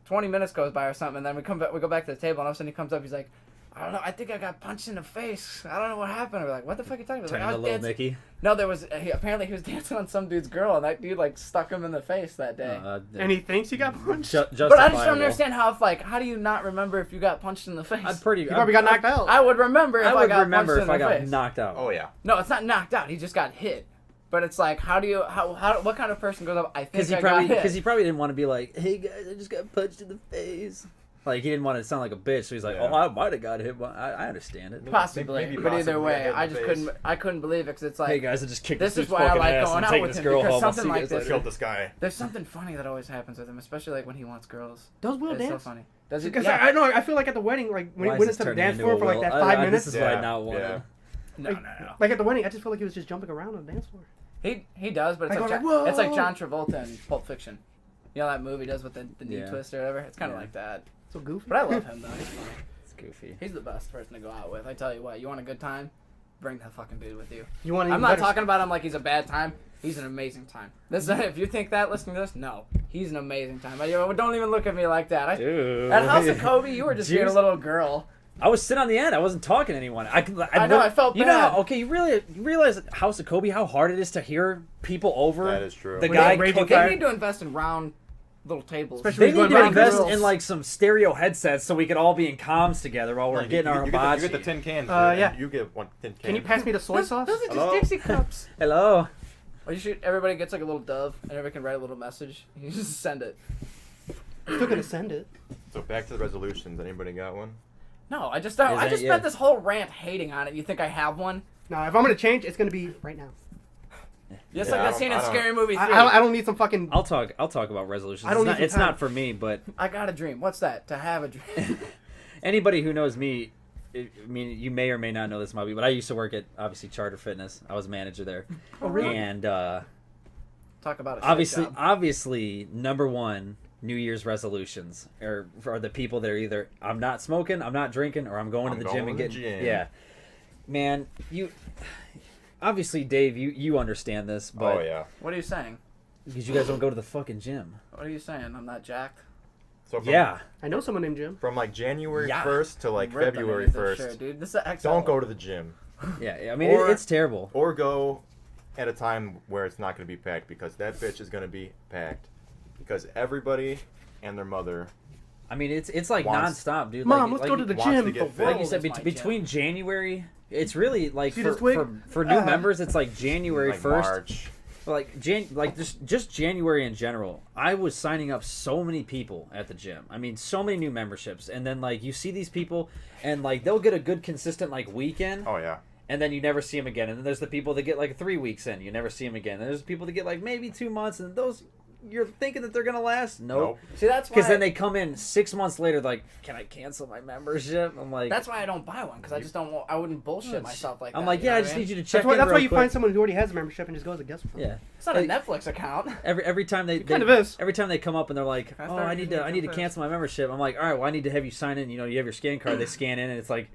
20 minutes goes by or something, and then we go back to the table, and all of a sudden he comes up, he's like, I don't know, I think I got punched in the face. I don't know what happened. We're like, what the fuck are you talking about? Turning Like, I to was little dancing. Mickey. No, there was apparently he was dancing on some dude's girl, and that dude like stuck him in the face that day. And he thinks he got punched. But I just don't understand how do you not remember if you got punched in the face? I'm pretty. He probably got knocked out. I would remember if I I, would got remember punched if in I the got face. knocked out. Oh yeah. No, it's not knocked out. He just got hit. But it's like, how what kind of person goes up? I think Because he I probably got hit. didn't want to be like, hey guys, I just got punched in the face. Like he didn't want to sound like a bitch, so he's like, Yeah. oh, I might have got hit, but I understand it. Possibly, Maybe but either possibly way, got hit in I the just face. I couldn't believe it because it's like Hey guys, I just kicked this this is dude's why I fucking like ass going and out taking with this him, girl because home. I'll something see you like guys this- later. Killed this guy. there's something funny that always happens with him, especially like when he wants girls. Does Will It's dance? so funny. Does he? Because Yeah. I know, I feel like at the wedding, like when Why he is went this into the turning dance into floor a for like will? that I- 5 I- minutes. This is what I Yeah, not wanted. yeah. No, like- no. Like at the wedding, I just feel like he was just jumping around on the dance floor. He does, but it's I like, go like, John, it's like "Whoa!" John Travolta in Pulp Fiction. You know that movie does with the knee Yeah. twist or whatever? It's kind of Yeah. like that. So goofy. But I love him though. He's funny. It's goofy. He's the best person to go out with. I tell you what, you want a good time? Bring that fucking dude with you. You want I'm not talking about him like he's a bad time. He's an amazing time. This, if you think that listening to this, no, he's an amazing time. Don't even look at me like that. Dude. At House of Kobe, you were just being a Jeez. little girl. I was sitting on the end. I wasn't talking to anyone. I know, I felt You know, bad. how- okay, you realize at House of Kobe how hard it is to hear people over. That is true. The When guy they- cooking. They need to invest in round little tables. Especially They He's need going to back invest girls. in like some stereo headsets so we could all be in comms together while we're You- getting our you hibachi. get the tin cans. Yeah. You get one tin can. Can you pass me the soy sauce? Those are just Hello? Dixie cups. Hello. Or you should. Everybody gets like a little dove, and everybody can write a little message. You just send it. Still gonna send it. So back to the resolutions. Anybody got one? No, I just don't. I Isn't just it? spent Yeah. this whole rant hating on it. You think I have one? No, if I'm gonna change, it's gonna be right now. Just Yeah, like I that don't- scene I in don't- Scary Movie 3. I don't need some fucking. I'll talk about resolutions. I don't need It's some time. not for me, but I got a dream. What's that? To have a dream. anybody who knows me, I mean, you may or may not know this, Mobby, but I used to work at obviously Charter Fitness. I was a manager there, Oh, really? and Talk about a shit obviously, job. number one New Year's resolutions are the people that are either I'm not smoking, I'm not drinking, or I'm going I'm to the going gym and to the getting gym. yeah. Man, you obviously, Dave, you understand this, but Oh yeah. What are you saying? because you guys don't go to the fucking gym. What are you saying? I'm not jacked. So from, Yeah, I know someone named Jim. From like January Yeah. 1st to like Rip February underneath this 1st. shirt, dude. This is XL. Don't go to the gym. yeah. I mean, Or- it's terrible. Or go at a time where it's not going to be packed, because that bitch is going to be packed. Because everybody and their mother. I mean, it's like Wants- nonstop, dude. Mom, like, let's go to the wants to gym. get fit. world like you said, is my between January, it's really like See for, this twig? for new members, it's like January Like 1st. March. Like just January in general, I was signing up so many people at the gym. I mean, so many new memberships, and then like you see these people, and like they'll get a good consistent like weekend, Oh yeah. and then you never see them again. And then there's the people that get like 3 weeks in, you never see them again. And there's people that get like maybe 2 months, and those you're thinking that they're gonna last. Nope. See, that's why. Because then they come in 6 months later, like, can I cancel my membership? I'm like, That's why I don't buy one because I just don't. I wouldn't bullshit myself like that. I'm like, you yeah, know I what just mean? need you to check That's why, in that's why real you quick. find someone who already has a membership and just goes to guest one. Yeah. It's not a Like, Netflix account. Every time they kind of is. every time they come up and they're like, I oh, started I need using to Netflix. cancel my membership. I'm like, all right, well, I need to have you sign in. You know, you have your scan card. They scan in, and it's like,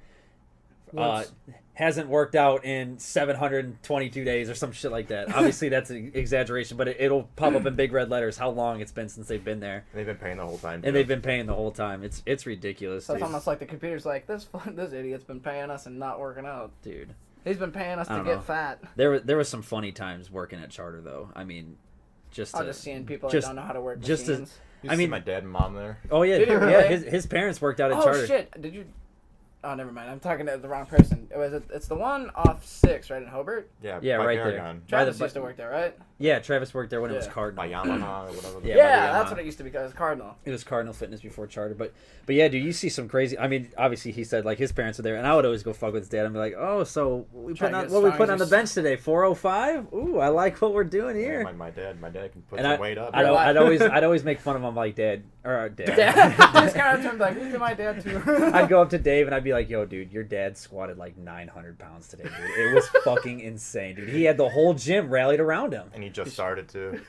Once. hasn't worked out in 722 days or some shit like that. Obviously, that's an exaggeration, but it'll pop up in big red letters how long it's been since they've been there, And they've been paying the whole time. and too. they've been paying the whole time. It's ridiculous, So it's dude. almost like the computer's like this. This idiot's been paying us and not working out. Dude. He's been paying us I to don't know. get fat. There was some funny times working at Charter though. I mean, just I'm to, just seeing people just- that don't know how to work just to- machines. You I see mean- my dad and mom there. oh yeah, Did he yeah. really? His parents worked out at Oh Charter. shit! Did you? Oh, never mind. I'm talking to the wrong person. It's the one off 6, right in Hobart. Yeah, Yeah, by right there. Paragon. Travis by- used to work there, right? Yeah, Travis worked there when it was Yeah. Cardinal. By Yamaha or whatever. Yeah, Yeah, by that's Yamaha. what it used to be. Because Cardinal. It was Cardinal Fitness before Charter, but yeah, dude, you see some crazy. I mean, obviously he said like his parents were there, and I would always go fuck with his dad and be like, oh, so Try to get what we strong put as on the you- bench today? 405. Ooh, I like what we're doing Yeah, here. my dad can put And some weight up. I'd always make fun of him like dad. Dad. Just kind of turned like, look at my dad too. I'd go up to Dave and I'd be like, yo, dude, your dad squatted like 900 pounds today, dude. It was fucking insane, dude. He had the whole gym rallied around him. And he just started to.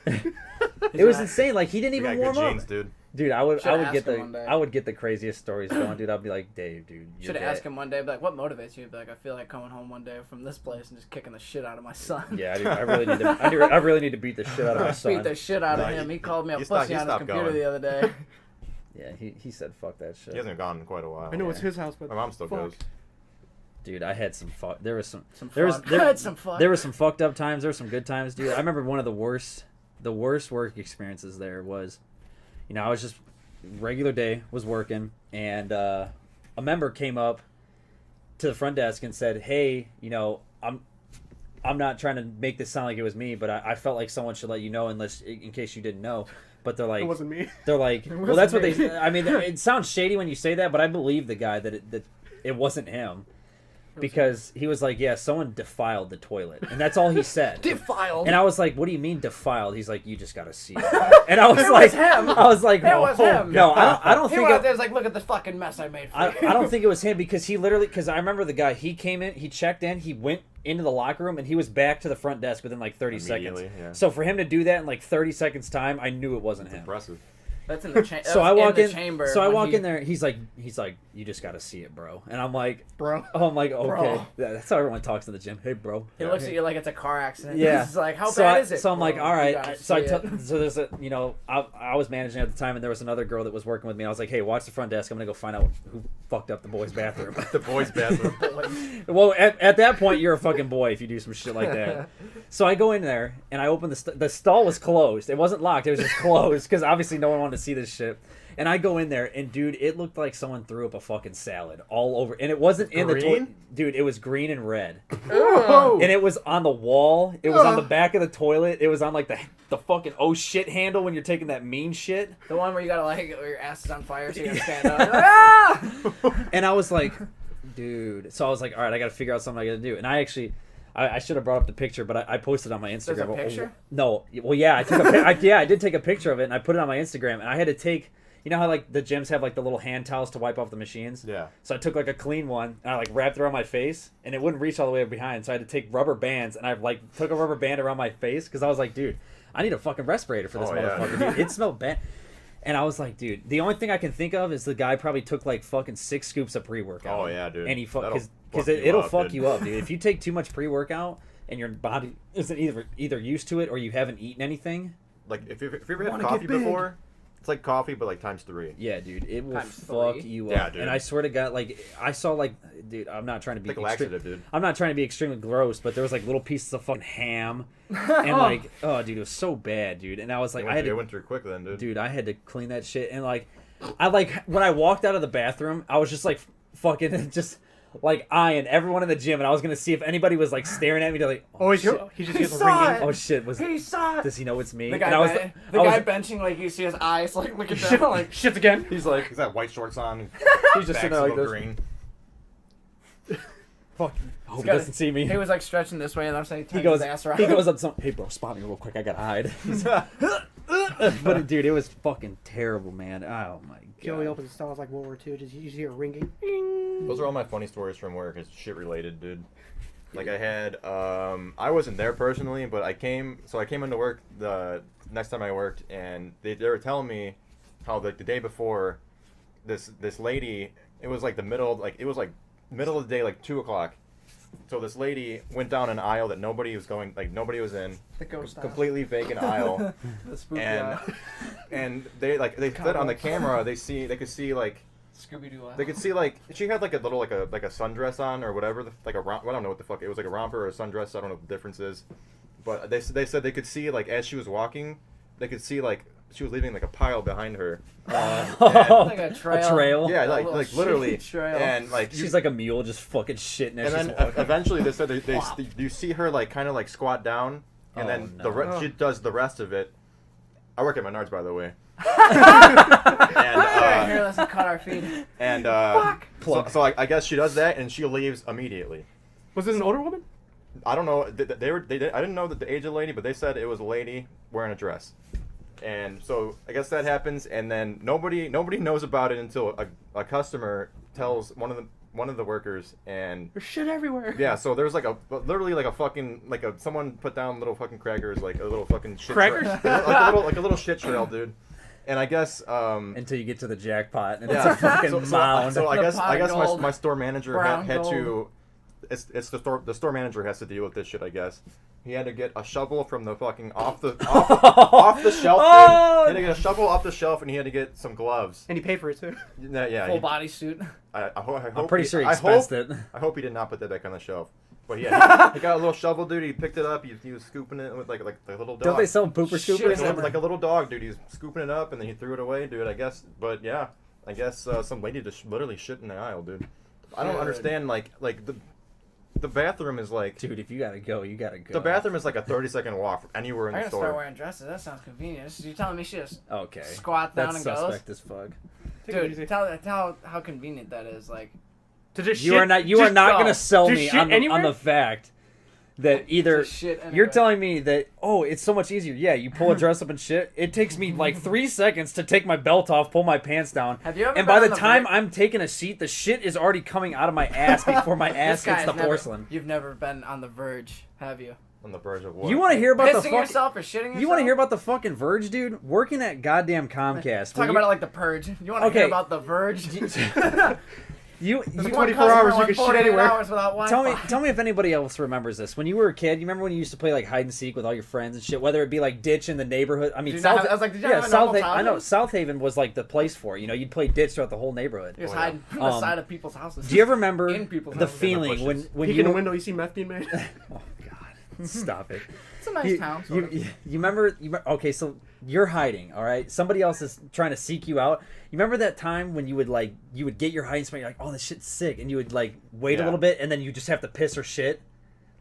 It was insane. Like he didn't You even got warm good up. genes, dude. Dude, I would Should've get asked him one day. I would get the craziest stories going, dude. I'd be like, Dave, dude. your Should have dad- asked him one day, be like, what motivates you? Be like, I feel like coming home one day from this place and just kicking the shit out of my son. Yeah, dude, I really need to. I really need to beat the shit out of my Beat son. the shit out of No, him. He called me a he pussy stopped- on he his stopped computer going. the other day. Yeah, he said fuck that shit. He hasn't gone in quite a while. I know it's his house, but My mom still fuck. goes. Dude, I had some fuck. There was some. Some There was fun. there, Had some fun. there were some fucked up times. There were some good times, dude. I remember one of the worst work experiences there was, I was just regular day was working, and a member came up to the front desk and said, "Hey, I'm not trying to make this sound like it was me, but I felt like someone should let you know, unless in case you didn't know." But they're like, It wasn't me. they're like, It well, that's what wasn't me. they. I mean, it sounds shady when you say that, but I believe the guy that it wasn't him. Because he was like, yeah, someone defiled the toilet. And that's all he said. Defiled. And I was like, what do you mean defiled? He's like, you just got to see it. And I was It like, was him. I was like, It was him. No, I don't He think went out there and was like, look at the fucking mess I made for I you. don't think it was him, because he literally, because I remember the guy, he came in, he checked in, he went into the locker room, and he was back to the front desk within like 30 seconds. Immediately, yeah. So for him to do that in like 30 seconds time, I knew it wasn't him. Impressive. That's in the chamber. So I walk in. Chamber So I when walk he- in there. He's like, you just got to see it, bro. And I'm like, Bro. oh, I'm like, okay. Bro. Yeah, that's how everyone talks in the gym. Hey, bro. He looks at you like it's a car accident. Yeah. He's like, how so bad I, is it? So I'm like, bro? all You right. gotta So see it. so there's a, I was managing at the time, and there was another girl that was working with me. I was like, hey, watch the front desk. I'm gonna go find out who fucked up the boys' bathroom. The boys' bathroom. Well, at that point, you're a fucking boy if you do some shit like that. So I go in there and I open the stall was closed. It wasn't locked. It was just closed because obviously no one wanted to see this shit. And I go in there and dude, it looked like someone threw up a fucking salad all over. And it wasn't in the toilet. Green? Dude, it was green and red. Oh. And it was on the wall. It was on the back of the toilet. It was on like the fucking oh shit handle when you're taking that mean shit. The one where you gotta like, where your ass is on fire so you gotta stand up. You're like, ah! And I was like, dude. So I was like, all right, I got to figure out something I got to do. And I actually, I should have brought up the picture, but I posted it on my Instagram. There's a picture? No. Well, yeah, I took I did take a picture of it, and I put it on my Instagram. And I had to take, you know how like the gyms have like the little hand towels to wipe off the machines? Yeah. So I took like a clean one, and I like wrapped it around my face, and it wouldn't reach all the way behind. So I had to take rubber bands, and I like took a rubber band around my face because I was like, dude, I need a fucking respirator for this Oh, yeah. motherfucker, dude. It smelled bad. And I was like, dude, the only thing I can think of is the guy probably took like fucking 6 scoops of pre-workout. Oh, yeah, dude. And he That'll because fuck you it'll up, fuck dude. you up, dude. If you take too much pre-workout and your body isn't either used to it or you haven't eaten anything, Like if you ever had Wanna coffee get big. before, it's like coffee but like times 3. yeah, dude, it will Times fuck 3. you Yeah, up. dude. And I swear to God, like I saw like, dude, I'm not trying to be It's like a laxative, dude. I'm not trying to be extremely gross, but there was like little pieces of fucking ham, and like, oh, dude, it was so bad, dude. And I was like, I had It to, went through quick then, dude. dude, I had to clean that shit, and like, I like when I walked out of the bathroom, I was just like fucking just like eyeing everyone in the gym, and I was gonna see if anybody was like staring at me. To like, Oh, shit. he just He gets a saw ringing. it. Oh shit, was He saw it. does he know it's me? The And guy, I was, the I guy was- benching, like you see his eyes like looking Shit, down, like shit again. he's like, He's got white shorts on. he's just sitting there like this. Green. Fuck. I hope he got- doesn't see me. he was like stretching this way, and I'm saying He goes, his ass around. he goes up. Hey, bro, spot me real quick. I gotta hide. But dude, it was fucking terrible, man. Oh my Joey god. opens the stall. It's like World War II. Just you just hear ringing. Those are all my funny stories from work. It's shit related, dude. Like I had, I wasn't there personally, but I came into work the next time I worked, and they were telling me how like the day before, this lady, it was like middle of the day, like 2:00. So this lady went down an aisle that nobody was going, like nobody was in, the ghost completely vacant aisle. the spooky and eye. and they said on the camera they could see like Scooby Doo. They could see like she had like a little like a sundress on or whatever, like a I don't know what the fuck it was, like a romper or a sundress. I don't know what the difference is, but they said they could see like as she was walking, they could see like she was leaving like a pile behind her. Like a trail. Yeah, A like little literally, shitty trail. and like She's like a mule just fucking shitting as and she's then walking. eventually they said you see her like kind of like squat down, and Oh, then no. she does the rest of it. I work at Menards, by the way. And Alright, here, let's cut our feed. and Fuck. so I guess she does that and she leaves immediately. Was this an older woman? I don't know. I didn't know the age of the lady, but they said it was a lady wearing a dress. And so I guess that happens, and then nobody knows about it until a customer tells one of the workers, and There's shit everywhere. yeah. So there's like literally like a fucking someone put down little fucking crackers, like a little fucking shit Crackers? like a little shit trail, dude. And I guess Until you get to the jackpot, and yeah. it's a fucking mound. So I The guess pot of gold, my store manager brown had to. gold. It's the store manager has to deal with this shit. I guess he had to get a shovel from the fucking off the shelf. Oh! Dude. He had to get a shovel off the shelf, and he had to get some gloves. And he paid for it too. Yeah. Full body suit. I hope I'm pretty sure he I expensed hope, it. I hope he did not put that back on the shelf. But yeah, he got a little shovel, dude. He picked it up. He was scooping it with like the little dog. Don't they sell pooper Shit, scoopers? remember. Like a little dog, dude. He's scooping it up and then he threw it away, dude. I guess, but yeah, I guess some lady just literally shit in the aisle, dude. I don't Dude. understand. Like the bathroom is like Dude, if you gotta go, you gotta go. the bathroom is like a 30-second walk from anywhere in I the gotta start store. wearing dresses. That sounds convenient. You're telling me she just Okay. squat down That's and suspect as fuck. Take it easy. goes? Dude, tell how convenient that is. Like, To just You shit, are not. You just are not go. gonna sell Just me shit on anywhere? the fact that either just shit you're anywhere. telling me that it's so much easier. Yeah, you pull a dress up and shit. It takes me like 3 seconds to take my belt off, pull my pants down, Have you ever and been by the on the time ver- I'm taking a seat, the shit is already coming out of my ass before my ass This guy's hits the never- porcelain. You've never been on the verge, have you? On the verge of what? You want to hear about the Pissing fucking? yourself or shitting yourself? You want to hear about the fucking Verge, dude? Working at goddamn Comcast. Talk about it like the Purge. You want to Okay. hear about the Verge? you. There's you 24 hours you can shit 48 anywhere. hours without Wi-Fi. Tell me if anybody else remembers this. When you were a kid, you remember when you used to play like hide and seek with all your friends and shit, whether it be like ditch in the neighborhood. I mean, Did you not have- I was like, did you have a normal South. I know childhood? South Haven was like the place for it. You know, you'd play ditch throughout the whole neighborhood. You're just Oh, yeah. hiding from the Um, side of people's houses. Do you ever remember In people's the houses. feeling when bushes. when Peek you in the window, you see meth being made. Oh God, stop it. It's a nice town. sort of. You remember? Okay, so you're hiding. All right, somebody else is trying to seek you out. You remember that time when you would get your hiding spot? You're like, oh, this shit's sick, and you would like wait a Yeah. little bit, and then you just have to piss or shit,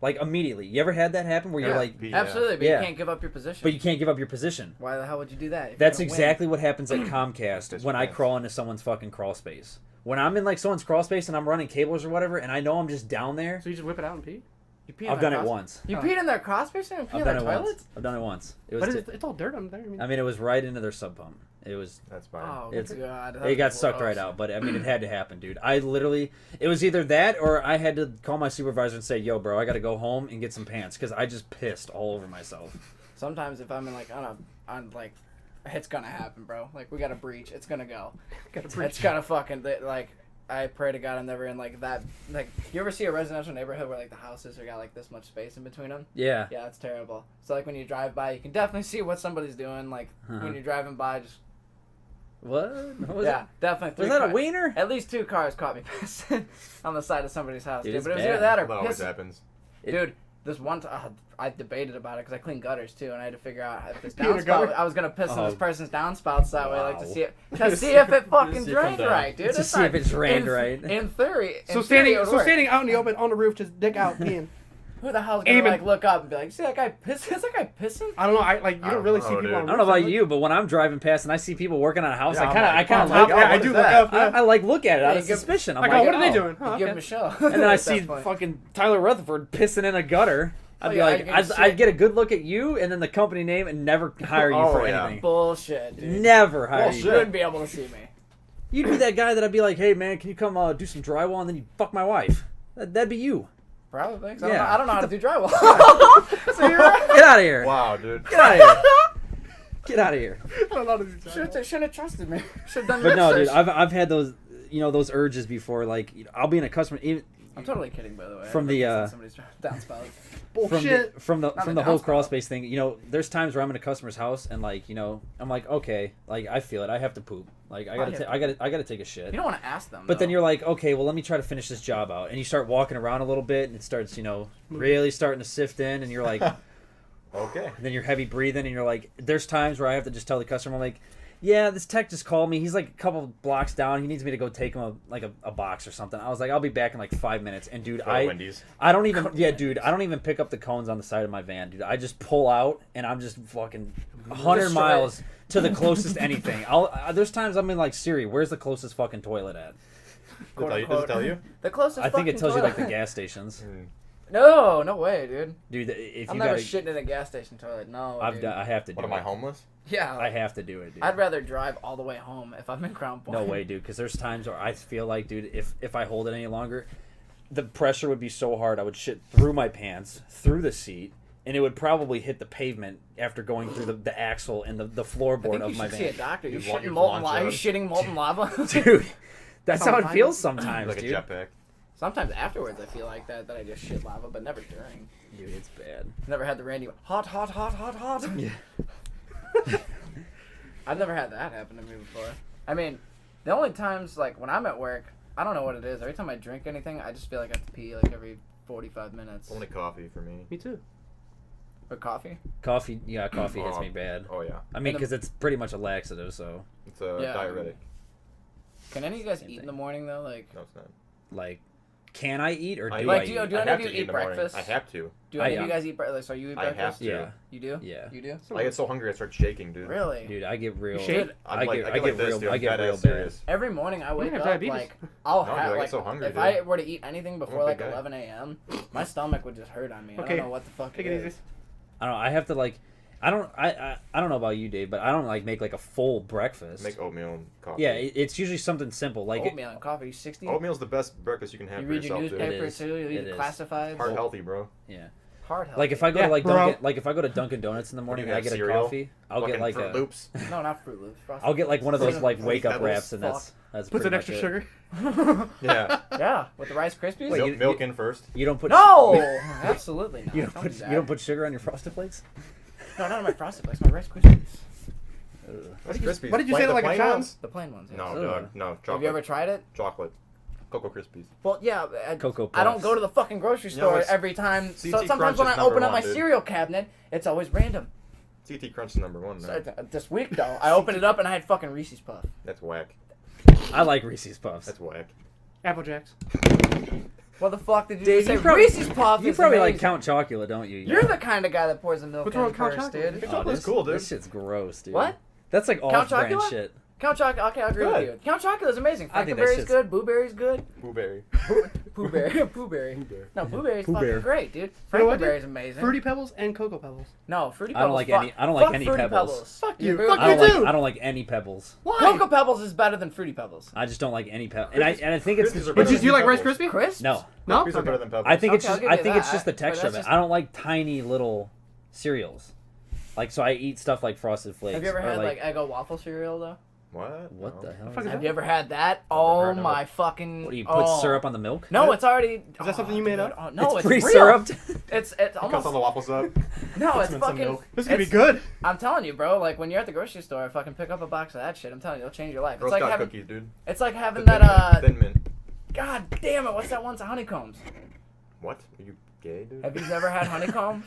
like immediately. You ever had that happen where you're Yeah. like, Yeah. Absolutely, but Yeah. you can't give up your position. but you can't give up your position. Why the hell would you do that? if That's you're gonna exactly what happens at Comcast That's when I fast. crawl into someone's fucking crawl space. When I'm in like someone's crawl space and I'm running cables or whatever, and I know I'm just down there. So you just whip it out and pee? You pee in I've their done it cross- once. You Oh. peed in their cross space and pee I've in done their it toilets? once. I've done it once. It But was. it's all dirt under there. I mean, it was right into their sub pump. It was. That's fine. Oh, It's- God. It got sucked right out, but I mean, it had to happen, dude. I literally, it was either that or I had to call my supervisor and say, "Yo, bro, I got to go home and get some pants," because I just pissed all over myself. Sometimes if I'm in like on like, it's gonna happen, bro. Like we got a breach. It's gonna go. Got a It's breach. gonna fucking like. I pray to God I'm never in like that. Like, you ever see a residential neighborhood where like the houses are got like this much space in between them? Yeah. Yeah, it's terrible. So like when you drive by, you can definitely see what somebody's doing. Like Uh-huh. when you're driving by, just What was yeah, it? definitely. Was three that a cars- wiener? At least 2 cars caught me pissing on the side of somebody's house, Dude, dude. it's But it was bad. either that or That always pissing. happens. Dude, this one time I debated about it because I clean gutters too, and I had to figure out if this Pee in a downspout. gutter? I was gonna piss in Oh. this person's downspouts that way, like to Wow. see if it fucking See it come drained down. right, dude. To It's see not- if it's drained in, right. In theory, So in theory, it would work. standing out in the open on the roof, just dick out, peeing. Who the hell's gonna Aiming. like look up and be like, "See that guy pissing? Is that guy pissing?" I don't know. I like you I don't don't really know, see people dude. on I don't know roofs, about you, but when I'm driving past and I see people working on a house, Yeah, I I'm kind of, like, I kind of oh, look. God, Yeah, I what do is look that? up. Yeah. I like look at it out Yeah, of you give- suspicion. I'm Like, like, oh, what are they oh. doing? You Oh, give okay. him a show. And then I At see that point. fucking Tyler Rutherford pissing in a gutter. I'd Oh, be yeah, like, I get I'd shit. get a good look at you and then the company name and never hire you Oh, for yeah. anything. Bullshit, dude. Never hire You you. wouldn't be able to see me. You'd be that guy that I'd be like, hey man, can you come do some drywall and then you fuck my wife? That'd be you. Probably. 'cause Yeah. I don't know how to do drywall. So you're right. Get out of here. Wow, dude. Get out of here. Get out of here. I don't know how to do that. Shouldn't have trusted me. Should have done But no, research. dude, I've had those those urges before. Like, I'll be in a customer. Even, I'm totally kidding, by the way. From I've the, never seen somebody's downspout. Bullshit. from the Not a whole downspout. crawl space thing, there's times where I'm in a customer's house and like, I'm like, okay, like I feel it, I have to poop, like I gotta take a shit. You don't want to ask them. But then though. you're like, okay, well let me try to finish this job out, and you start walking around a little bit, and it starts, really starting to sift in, and you're like, Okay. then you're heavy breathing, and you're like, there's times where I have to just tell the customer, I'm like, yeah, this tech just called me. He's like a couple blocks down. He needs me to go take him a box or something. I was like, I'll be back in like 5 minutes. And dude, Wendy's. I don't even I don't even pick up the cones on the side of my van, dude. I just pull out and I'm just fucking 100 Just miles to the closest anything. There's times I'm in like, Siri, where's the closest fucking toilet at? Does it tell you? The closest. I think it fucking tells you like the toilet. gas stations. No way, dude. Dude, if I'm you never gotta, shitting in a gas station toilet. No, dude. I have to do What it. am I, homeless? Yeah, I have to do it, dude. I'd rather drive all the way home if I'm in Crown Point. No way, dude. Because there's times where I feel like, dude, if I hold it any longer, the pressure would be so hard I would shit through my pants, through the seat, and it would probably hit the pavement after going through the axle and the I floorboard think of you my should see a van. doctor. You You want shitting your molten blonde lava? Are you zone. shitting molten lava? Dude, that's how it Sometimes. feels sometimes, Like a dude. jetpack. Sometimes afterwards I feel like that I just shit lava, but never during. Dude, it's bad. Never had the Randy hot. Yeah. I've never had that happen to me before. I mean, the only times like when I'm at work, I don't know what it is. Every time I drink anything, I just feel like I have to pee like every 45 minutes. Only coffee for me. Me too. Or coffee. Coffee hits me bad. Oh yeah. I mean, And because it's pretty much a laxative, so, It's a Yeah. diuretic. Can any of you guys Same eat in thing. the morning though? Like, No, it's not. like, can I eat or do I, I Like, eat? do you I any have of to you eat in the morning. breakfast? I have to. do any I- of you guys eat breakfast? So you eat I have breakfast? to. Yeah. You do? Yeah. You do? I get so hungry I start shaking, dude. Really? Dude, I get real. You shake? I get like this, dude. I get I'm real deadass bad. serious. Every morning I wake have up diabetes. like I'll No, dude, have I get like so hungry, if dude. I were to eat anything before a like big guy. 11 a.m., my stomach would just hurt on me. I Okay. don't know what the fuck Take it it is. easy. I don't know. I have to like. I don't know about you, Dave, but I don't like make like a full breakfast. Make oatmeal and coffee. Yeah, it's usually something simple like Oatmeal and coffee, 60. Oatmeal's the best breakfast you can have You for read your yourself, dude. newspaper It is. too. You It read is. classifieds. Heart healthy, bro. yeah. Hard health. Like if I go Yeah, to like bro. Dunkin', like if I go to Dunkin' Donuts in the morning you and I have, get a cereal? coffee, I'll get Fucking like Fruit a Loops. No, not Fruit Loops. Frosted I'll get like one of those Flakes. like wake up Pebbles. wraps and that's Puts pretty an much extra it. sugar. Yeah. Yeah, with the Rice Krispies. Wait, Milk in first. You don't put No, absolutely not. you don't Don't put do you that. don't put sugar on your Frosted Flakes. No, not on my Frosted Flakes. My Rice Krispies. That's crispy. why did you say that like a plain child? ones? The plain ones. yes. No, Ugh. dog. No. Chocolate. Have you ever tried it? Chocolate. Cocoa Krispies. Well, yeah. Cocoa I don't Puffs. go to the fucking grocery store it's- every time. CT So sometimes Crunch when is I open number up my one, dude. cereal cabinet, it's always random. CT Crunch is number one. So, Man. this week though, I opened it up and I had fucking Reese's Puff. That's whack. I like Reese's Puffs. That's whack. Apple Jacks. What the fuck did you Dave, say? you probably- Reese's Puff. You is probably like amazing. Count Chocula, don't you? You're the kind of guy that pours the milk What's in wrong with Count first, Chocula? dude. Count Chocola's cool, dude. This shit's gross, dude. What? That's like Count off-brand Chocula? shit. Count Chocula. Okay, I agree with Good. you. Count Chocula is amazing. I think that Frankenberry's shit's- good. Blueberry's good. Blueberry. Pooh Berry. Pooh Berry. No, Blueberry's Pooh fucking Bear. great, dude. You know what, dude? Frankenberry's amazing. Fruity Pebbles and Cocoa Pebbles. No, Fruity I don't Pebbles. like fuck, any- I don't like fuck any Fruity Pebbles. Fuck You you. agree Fuck with I me? don't you like too. I don't like any Pebbles. Why? Cocoa Pebbles is better than Fruity Pebbles. I just don't like any Pebbles. And I think it's Crispies are But better do than you like Rice Pebbles. Krispie? Crisps? no. No. Crispies are better than Pebbles. I think it's Okay, I'll just give I you think it's that, just the but texture of that's it. just- I don't like tiny little cereals. Like so I eat stuff like Frosted Flakes. Have you ever or, had like Eggo waffle cereal though? What? what No. the hell? fuck Is is that? Have you ever had that? Oh heard of my it. fucking. What do you put oh. syrup on the milk? No, it's already. Is that something you made up? Oh, no, it's, real. pre-syruped. It's Cuts almost all the waffles up. no, puts it's them in some fucking. milk. This is gonna be It's- good. I'm telling you, bro. Like when you're at the grocery store, fucking pick up a box of that shit. I'm telling you, it'll change your life. Girl It's like Scout having. cookies, dude. It's like The having Thin that. Mint. Thin Mint. God damn it! What's that one? Honeycombs. What? Are you gay, dude? Have you never had honeycomb?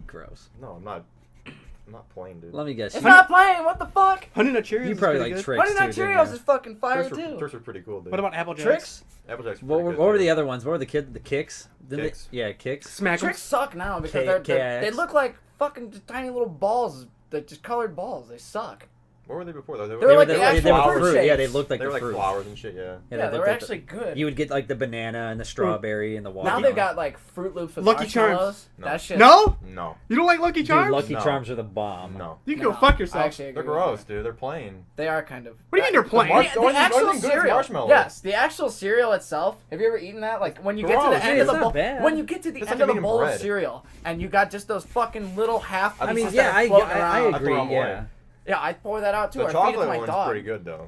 Gross. No, I'm not. I'm not plain, dude. Let me guess. It's You, not plain. What the fuck? Honey Nut Cheerios. you is probably pretty like good. Tricks Honey Nut too, didn't Cheerios you? is fucking fire Tricks too. Tricks are pretty cool, dude. What about Apple Jacks? Tricks? Applejack's What were, pretty what were good, the too. other ones? What were the Kicks? Didn't Kicks. They, yeah, Kicks. Smack 'em. Tricks suck now because K- they KX. look like fucking just tiny little balls. They're just colored balls. They suck. What were they before? They They were were like they, the they actual were fruit fruit. Yeah, shapes. they looked like they were the like fruit. flowers and shit, yeah. Yeah, they looked were like actually good. You would get like the banana and the strawberry and the watermelon. Now they've got like Fruit Loops with Lucky Charms. marshmallows. No. That shit. No? No. You don't like Lucky Dude, Charms? Lucky No. Charms are the bomb. No. You can No, go fuck I yourself. actually agree They're with gross, that. dude. They're plain. They are kind of. What do you mean they're plain? Mar- The, the only- the actual only thing good is cereal. marshmallow. Yes, the actual cereal itself. Have you ever eaten that? Like when you get to Gross. the end Yeah, of the it's bowl. not bad. When you get to the It's end like of the eating bowl of bread. cereal, and you got just those fucking little half. I mean, pieces yeah, that are I floating around. agree. throw 'em away. Yeah. Yeah, I'd pour that out too. The or feed it to chocolate my one's dog. pretty good though.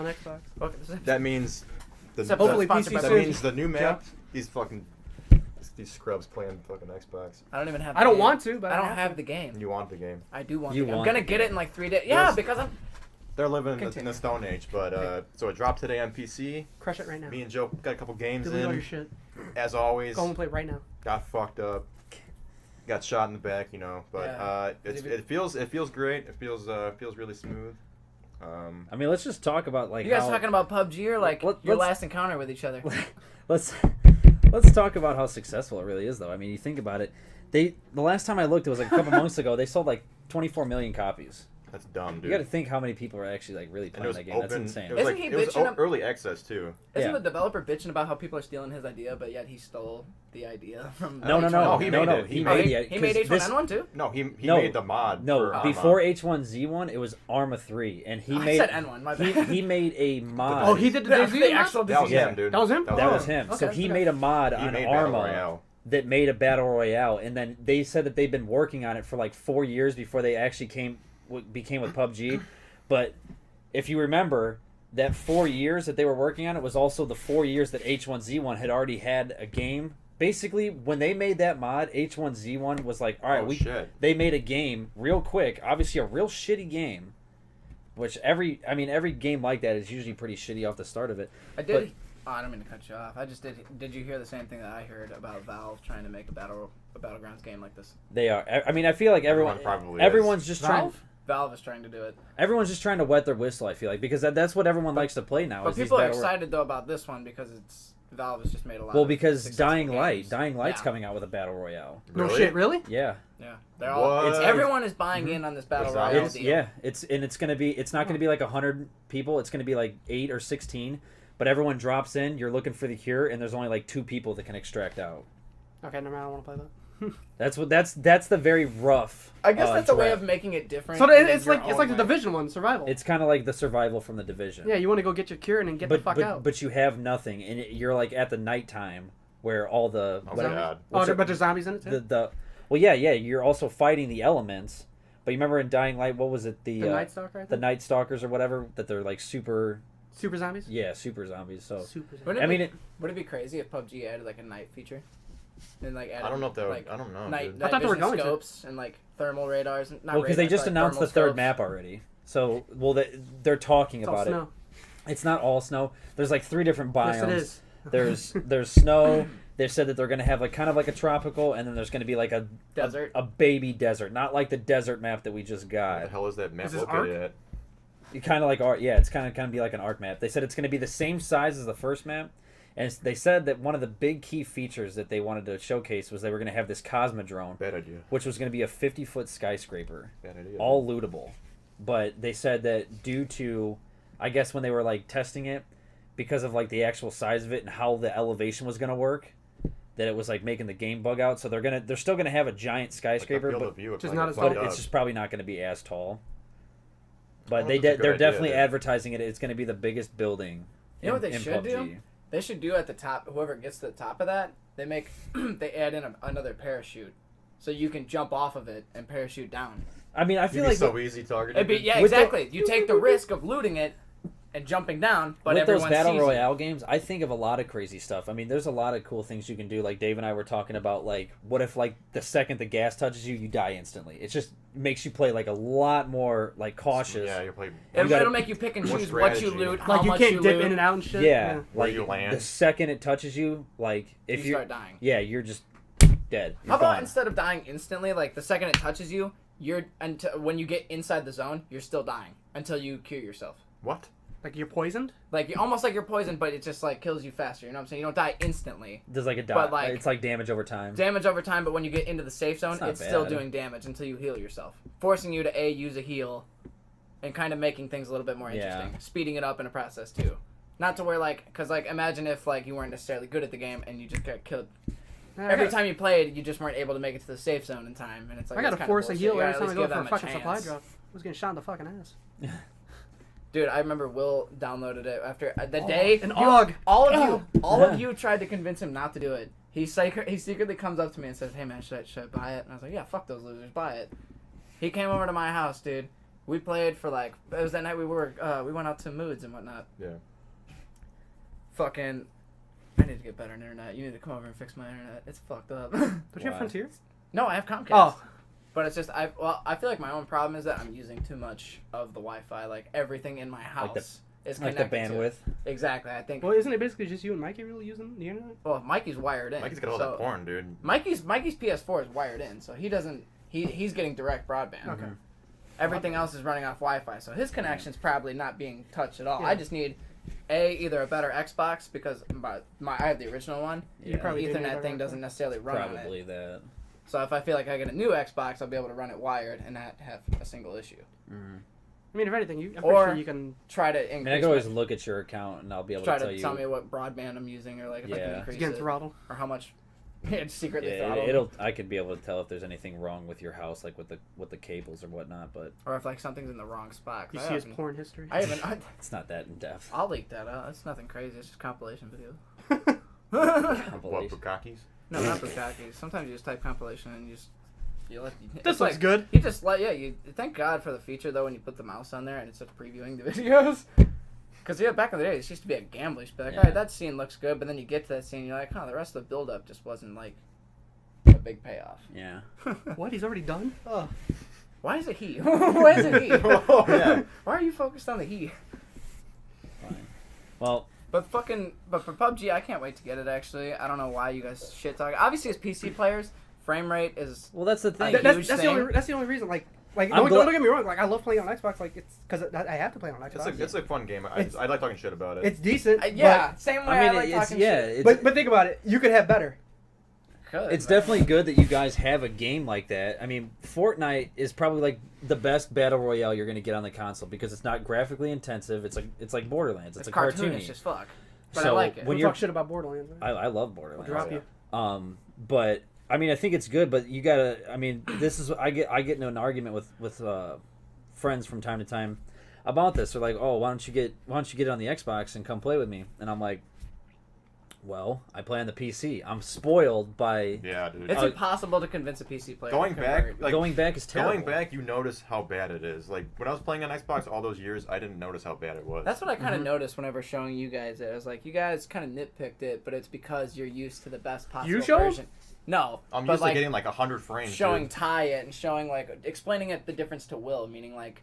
on Xbox. Look, this is- That means the Except Hopefully sponsored PC by that soon. means the new map is fucking. these scrubs playing fucking Xbox. I don't even have. I the don't game. want to, but I don't have have to. the game. You want the game? I do want. You the game. I'm want gonna the get game. it in like 3 days. Yeah, Yes. because I'm. They're living in the Continue. Stone Age, but so it dropped today on PC. Crush it right now. Me and Joe got a couple games Delete all your in. shit. As always, Go home and play it right now. got fucked up. Got shot in the back, you know. But Yeah. it feels great. It feels really smooth. I mean, let's just talk about like You guys how, talking about PUBG or like Let- your let's- last encounter with each other? let's talk about how successful it really is, though. I mean, you think about it. The last time I looked, it was like a couple months ago. They sold like 24 million copies. That's dumb, dude. You got to think how many people are actually like really and playing it was that game. open. That's insane. It was Isn't like he it was bitching early access too. Isn't Yeah. the developer bitching about how people are stealing his idea, but yet he stole the idea from? No, He no. made it. He He made made it. He made 'cause H1N1 too. No, he No. made the mod. No, for before Arma. H1Z1, it was Arma 3, and he I made said N1. My he, bad. he made a mod. Oh, he did the The DayZ actual That was disease. him, dude. That was him? That was him. So Okay, he okay. made a mod He on made Battle Arma Royale. that made a battle royale, and then they said that they've been working on it for like 4 years before they actually became with PUBG. But if you remember, that 4 years that they were working on it was also the 4 years that H1Z1 had already had a game. Basically, when they made that mod, H1Z1 was like, all right, Oh, shit. they made a game real quick, obviously a real shitty game, which every game like that is usually pretty shitty off the start of it. I did. Oh, I don't mean to cut you off. I just did. Did you hear the same thing that I heard about Valve trying to make a battlegrounds game like this? They are. I mean, I feel like Everyone probably is. everyone's just trying. Valve? Valve is trying to do it, Everyone's just trying to wet their whistle. I feel like because that's what everyone likes to play now. but is these people are battle ro- excited though about this one because it's Valve has just made a lot. Well, of because successful Dying games. Light's Yeah. coming out with a battle royale. No Really? shit, really? Yeah, Yeah, they're all. It's What? everyone is buying in on this battle Was that- royale it's deal. it's gonna be. It's not gonna be like 100 people. It's gonna be like 8 or 16. But everyone drops in. You're looking for the cure, and there's only like 2 people that can extract out. Okay, never mind. I don't want to play that. That's the very rough. I guess that's a way draft. of making it different. So in it's your like own the way. Division one, survival. It's kind of like the survival from the Division. Yeah, you want to go get your cure and then get the fuck out. But you have nothing, and you're like at the nighttime where all the Oh, whatever- God. what's it- but there's zombies in it too. the well yeah you're also fighting the elements. But you remember in Dying Light, what was it, The Night Stalker, I the think? Night Stalkers or whatever, that they're like super Super zombies. super zombies. So Super zombies. Wouldn't I it mean be, would it be crazy if PUBG added like a night feature, and like added, I don't know if that would, like I don't know. night, dude. night I thought they were vision going to. scopes and like thermal radars. Not well because they radars, just but, like, announced the thermal third scopes. map already. So they're talking It's all about snow. it. It's not all snow. There's like 3 different biomes. Yes, it is. There's snow. They said that they're going to have like kind of like a tropical, and then there's going to be like a Desert. a baby desert, not like the desert map that we just What got. the hell is that map Is this located Ark? at? It kind of like art, yeah. It's kind of be like an arc map. They said it's going to be the same size as the first map, and they said that one of the big key features that they wanted to showcase was they were going to have this Cosmodrome, Bad idea. which was going to be a 50-foot skyscraper, Bad idea. all lootable. But they said that due to, I guess when they were like testing it, because of like the actual size of it and how the elevation was going to work, that it was like making the game bug out. So they're still going to have a giant Like, the skyscraper, field but of view would Just probably not get as fucked but up. it's just probably not going to be as tall. But don't they know if it's a good they're idea, definitely dude. advertising it. It's going to be the biggest building. You know what they in should do? PUBG. They should do at the top. Whoever gets to the top of that, they make they add in another parachute, so you can jump off of it and parachute down. I mean, I It'd feel be like so easy targeting. It'd be, yeah, With the- exactly. You take the risk of looting it and jumping down, but with those everyone battle sees royale games, I think of a lot of crazy stuff. I mean, there's a lot of cool things you can do. Like Dave and I were talking about, like what if like the second the gas touches you, you die instantly. It just makes you play like a lot more like cautious. Yeah, you're playing. it. gotta- It'll make you pick and More choose what you strategy. loot, how Like you much can't you dip loot. in and out and shit. Yeah, Where like you land. the second it touches you, like if you you start dying. yeah, you're just dead. You're How about gone. instead of dying instantly, like the second it touches you, you're until when you get inside the zone, you're still dying until you cure yourself. What? Like you're poisoned. Like almost like you're poisoned, but it just like kills you faster. You know what I'm saying? You don't die instantly. There's like a But, dot. like, It's like damage over time. Damage over time, but when you get into the safe zone, It's not it's still bad. doing damage until you heal yourself, forcing you to use a heal, and kind of making things a little bit more Yeah. interesting, speeding it up in a process too. Not to where like, because like imagine if like you weren't necessarily good at the game and you just got killed every time you played, you just weren't able to make it to the safe zone in time, and it's like I that's gotta kinda force a bullshit. heal You gotta every at time I least go give for a them fucking supply chance. drop. I was getting shot in the fucking ass. Dude, I remember Will downloaded it after the day. An AUG. All of you tried to convince him not to do it. He secretly comes up to me and says, "Hey man, should I buy it?" And I was like, "Yeah, fuck those losers, buy it." He came over to my house, dude. We played for like it was that night we went out to Moods and whatnot. Yeah. Fucking I need to get better internet. You need to come over and fix my internet. It's fucked up. Don't you have Why? Frontier? No, I have Comcast. Oh. But it's just I feel like my own problem is that I'm using too much of the Wi-Fi. Like everything in my house is Like the connected to bandwidth. it. Exactly. I think. Well, isn't it basically just you and Mikey really using the internet? Well, Mikey's wired in. Mikey's got all so that porn, dude. Mikey's PS4 is wired in, so he doesn't. He's getting direct broadband. Okay. Everything else is running off Wi-Fi, so his connection's probably not being touched at all. Yeah. I just need either a better Xbox because I have the original one. Yeah. probably The did need a Ethernet better thing Wi-Fi. doesn't necessarily run on it. Probably that. So if I feel like I get a new Xbox, I'll be able to run it wired and not have a single issue. Mm-hmm. I mean, if anything, I'm Or- pretty sure you can. Try to I increase. mean, I can always look at your account and I'll be able try to to tell you. me what broadband I'm using, or like if I can Yeah. increase Get it, throttle. or how much. It's secretly Yeah, throttled. I could be able to tell if there's anything wrong with your house, like with the cables or whatnot. But Or if like something's in the wrong spot. 'Cause You I see his haven't- porn history. I haven't. it's not that in depth. I'll leak that out. It's nothing crazy. It's just compilation videos. What, Compilation. Bukakis? No, not Bukaki. Sometimes you just type compilation and you let. This it's looks like, good. You just let you. Thank God for the feature though when you put the mouse on there and it starts previewing the videos. Because back in the day, it used to be a gambler. You'd be like, Yeah. all right, that scene looks good, but then you get to that scene, you're like, huh, the rest of the build-up just wasn't like a big payoff. Yeah. What? He's already done? Oh. Why is it he? Why is it he? Oh, yeah. Why are you focused on the he? Fine. Well, But for PUBG, I can't wait to get it. Actually, I don't know why you guys shit talk. Obviously, as PC players, frame rate is. that's the thing. Huge That's the thing. only reason. Like I'm don't glad- get me wrong. Like I love playing on Xbox. Like it's because I have to play on Xbox. It's a fun game. I It's- like talking shit about it. It's decent. Yeah, same way. I mean, like it's talking yeah. shit. It's, But think about it. You could have better. Good, it's man. definitely good that you guys have a game like that. I mean, Fortnite is probably like the best battle royale you're gonna get on the console because it's not graphically intensive. It's like Borderlands. It's a cartoonish cartoony. as fuck. But I So like it. when Don't you're talk shit about Borderlands. Man. I love I'll Borderlands. drop yeah. you. But I mean, I think it's good. But you gotta. I mean, this is I get into an argument with friends from time to time about this. They're like, oh, why don't you get it on the Xbox and come play with me? And I'm like, well, I play on the PC. I'm spoiled by Yeah, dude. It's impossible to convince a PC player. Going to back, convert. like, going back is terrible. Going back, you notice how bad it is. Like when I was playing on Xbox all those years, I didn't notice how bad it was. That's what I kind of noticed whenever showing you guys it. I was like, you guys kind of nitpicked it, but it's because you're used to the best possible You showed? version. No, I'm but used like to getting like 100 frames. showing dude. Ty it and showing like explaining it the difference to Will, meaning like.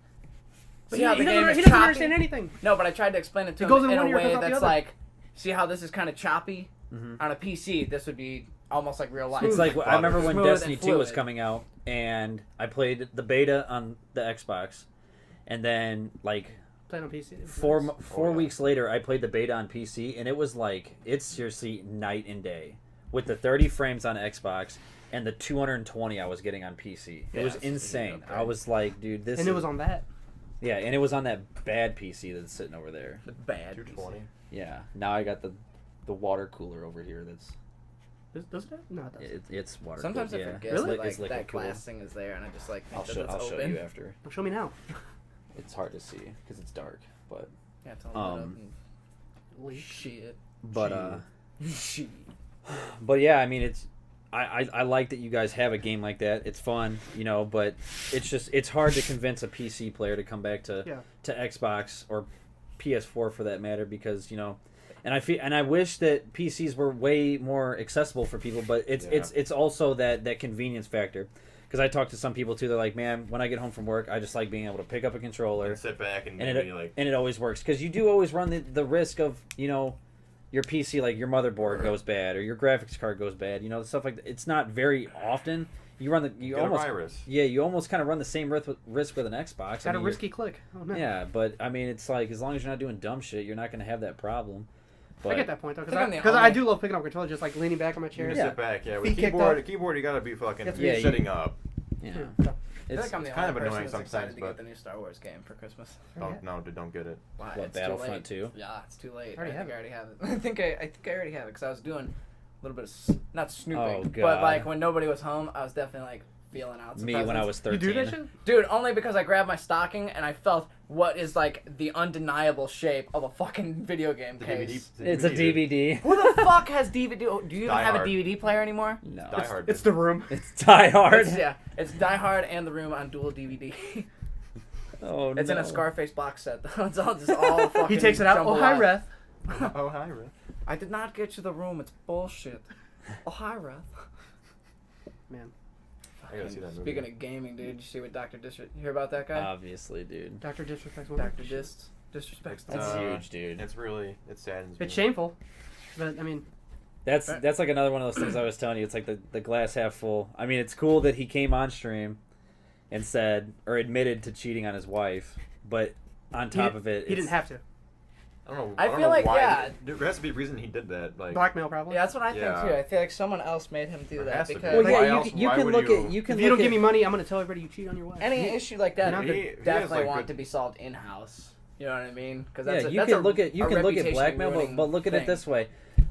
But See he, how he the doesn't, game is he doesn't choppy? understand anything. No, but I tried to explain it to It him goes in in one a ear, it way comes out the that's other. like, see how this is kind of choppy Mhm. on a PC. This would be almost like real life. It's like I remember when Smooth Destiny and 2 was fluid. coming out, and I played the beta on the Xbox, and then like Playing on PC. four Oh, yeah. weeks later, I played the beta on PC, and it was like it's seriously night and day with the 30 frames on Xbox and the 220 I was getting on PC. It Yeah, was it's a huge insane. upgrade. I was like, dude, this. And is, it was on that. yeah, and it was on that bad PC that's sitting over there. The bad. 220. Yeah, now I got the water cooler over here. That's Does it? No, it doesn't. it's water. Sometimes cooled, I yeah. forget It's that, li- like, it's liquid that cooled. glass thing is there, and I just like think I'll that show it's you open. after. Well, show me now. It's hard to see because it's dark, but Yeah, it's all lit up Um, and Leak. shit. but Shit. But yeah, I mean, it's I like that you guys have a game like that. It's fun, you know, but it's hard to convince a PC player to come back to Yeah. Xbox or PS4 for that matter because, you know, and I wish that PCs were way more accessible for people, but it's also that convenience factor. Because I talk to some people too, they're like, man, when I get home from work, I just like being able to pick up a controller And sit back and, and maybe like. it always works because you do always run the risk of, you know, your PC, like your motherboard goes bad or your graphics card goes bad, you know, stuff like that. It's not very often you Get a virus. you almost kind of run the same risk with an Xbox. Got a you're- risky click. Oh no. yeah, but I mean, it's like as long as you're not doing dumb shit, you're not going to have that problem. But I get that point though, I think I'm the because I only- do love picking up controller, just like leaning back on my You chair. can Yeah. sit back, yeah. Feet With kicked keyboard, up. you gotta be fucking That's- Yeah, sitting up. yeah, So, I feel it's like I'm the kind only of person annoying that's excited sometimes, to but- get the new Star Wars game for Christmas. Don't no, dude, don't get it. Why? What, It's too Battlefront late. 2? Yeah, it's too late. Already I think have I already have it. I think I already have it because I was doing a little bit of not snooping, Oh, but God. like when nobody was home, I was definitely like feeling out. some me when I presents. was you 13. do that shit? Dude, only because I grabbed my stocking and I felt what is like the undeniable shape of a fucking video game The case. DVD. It's a DVD. Who the fuck has DVD? Oh, do you even Die have a Hard. DVD player anymore? No, Die Hard. It's the room. it's Die Hard. It's, yeah, it's Die Hard and The Room on dual DVD. Oh It's no. in a Scarface box set though. It's all just all fucking. He takes it out. Oh jumbled hi, up. ref. Oh, hi, Rick. I did not get you the room. It's bullshit. Oh, hi, Ref. Man, I gotta see that movie. Speaking of gaming, dude, you see what Dr. Disrespect? You hear about that guy? Obviously, dude. Dr. Disrespect's woman. Dr. Disrespects. That's Uh, huge, dude. It saddens me. It's shameful, but I mean, That's like another one of those things I was telling you. It's like the glass half full. I mean, it's cool that he came on stream and said or admitted to cheating on his wife, but on top of it, he didn't have to. I don't know. I don't feel know like, why. yeah. There has to be a reason he did that. Like, Blackmail, probably. Yeah, that's what I think Yeah. too. I feel like someone else made him do There that has to be. because Well, Why yeah, else- you why can would look you- at you can If you look don't give at- me money, I'm gonna tell everybody you cheat on your wife. any issue like that, Not they that- He has, definitely like, want good- to be solved in house. You know what I mean? Because Yeah, that's you that's can a, look at a blackmail, reputation-ruining but look at it thing. this way.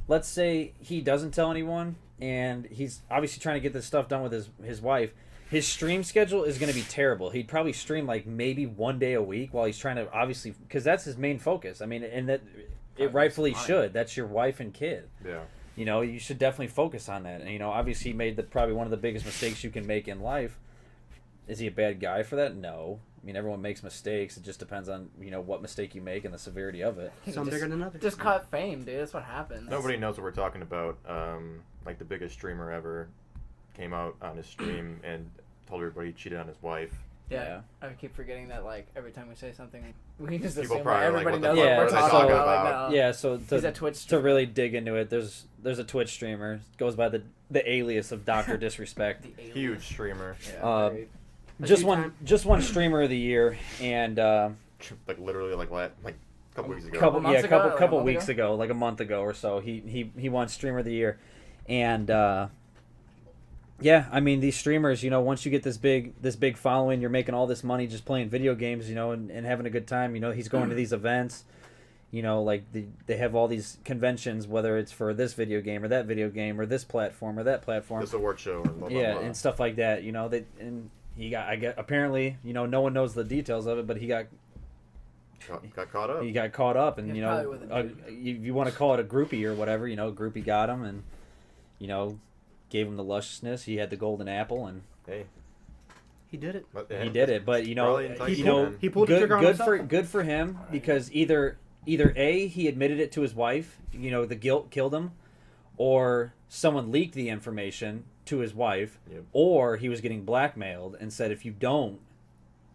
Let's say he doesn't tell anyone, and he's obviously trying to get this stuff done with his wife. His stream schedule is going to be terrible. He'd probably stream like maybe one day a week while he's trying to obviously because that's his main focus. I mean, and that it rightfully fine. should. That's your wife and kid. Yeah. You know, you should definitely focus on that. And you know, obviously, he made probably one of the biggest mistakes you can make in life. Is he a bad guy for that? No. I mean, everyone makes mistakes. It just depends on what mistake you make and the severity of it. Some Just- bigger than others. Just cut fame, dude. That's what happens. Nobody knows what we're talking about. Like the biggest streamer ever came out on his stream and told everybody he cheated on his wife. Yeah, I keep forgetting that. Like every time we say something, we just People assume probably are like, everybody what the knows fuck what are we're they talking talking about. Like, about? no. Yeah, so He's a Twitch to streamer. really dig into it, there's a Twitch streamer goes by the alias of Dr. Disrespect. The alien. Huge streamer. Yeah, great. Just one streamer of the year, and Like literally like a couple weeks ago. couple months ago, like a couple month weeks ago? ago, like a month ago or so, he won streamer of the year, and yeah, I mean these streamers, once you get this big following, you're making all this money just playing video games, and having a good time. He's going to these events. Like they have all these conventions, whether it's for this video game or that video game or this platform or that platform. This award show and blah, blah, Yeah, blah. and stuff like that. And he got, apparently, no one knows the details of it, but he got got caught up. he got caught up, and Yeah, probably with a dude. you want to call it a groupie or whatever, groupie got him, and gave him the lusciousness. He had the golden apple, and Hey, He did it. but, he did it. But Probably entitled, man. He pulled the trigger on himself. good for him, because either A, he admitted it to his wife, the guilt killed him, or someone leaked the information to his wife, Yep. or he was getting blackmailed and said, if you don't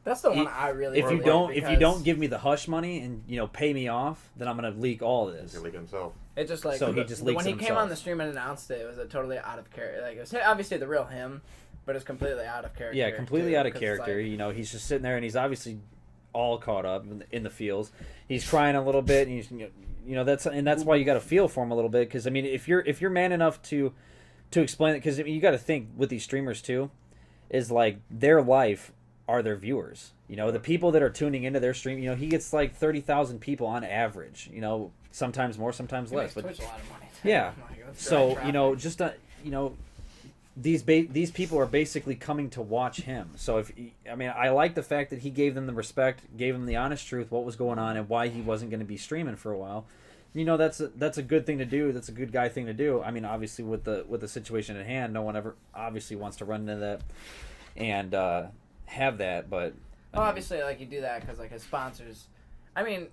That's the one I really. if you like don't if you because don't give me the hush money and pay me off, then I'm gonna leak all of He's this. gonna leak himself. It just like So he just leaks when he it came himself. on the stream and announced it, it was a totally out of character. Like it was obviously the real him, but it's completely out of character. Yeah, completely too, out of 'cause it's character. like- He's just sitting there and he's obviously all caught up in the feels. He's crying a little bit, and that's why you got to feel for him a little bit, because I mean, if you're man enough to explain it, because you got to think with these streamers too, is like their life are their viewers. The people that are tuning into their stream. He gets like 30,000 people on average. Sometimes more, sometimes He less. makes But Twitch a lot of money. yeah, Like, that's so great traffic. these people are basically coming to watch him. So I like the fact that he gave them the respect, gave them the honest truth, what was going on, and why he wasn't going to be streaming for a while. That's a good thing to do. That's a good guy thing to do. I mean, obviously with the situation at hand, no one ever obviously wants to run into that and have that. But Well, obviously, like you do that because like his sponsors. I mean,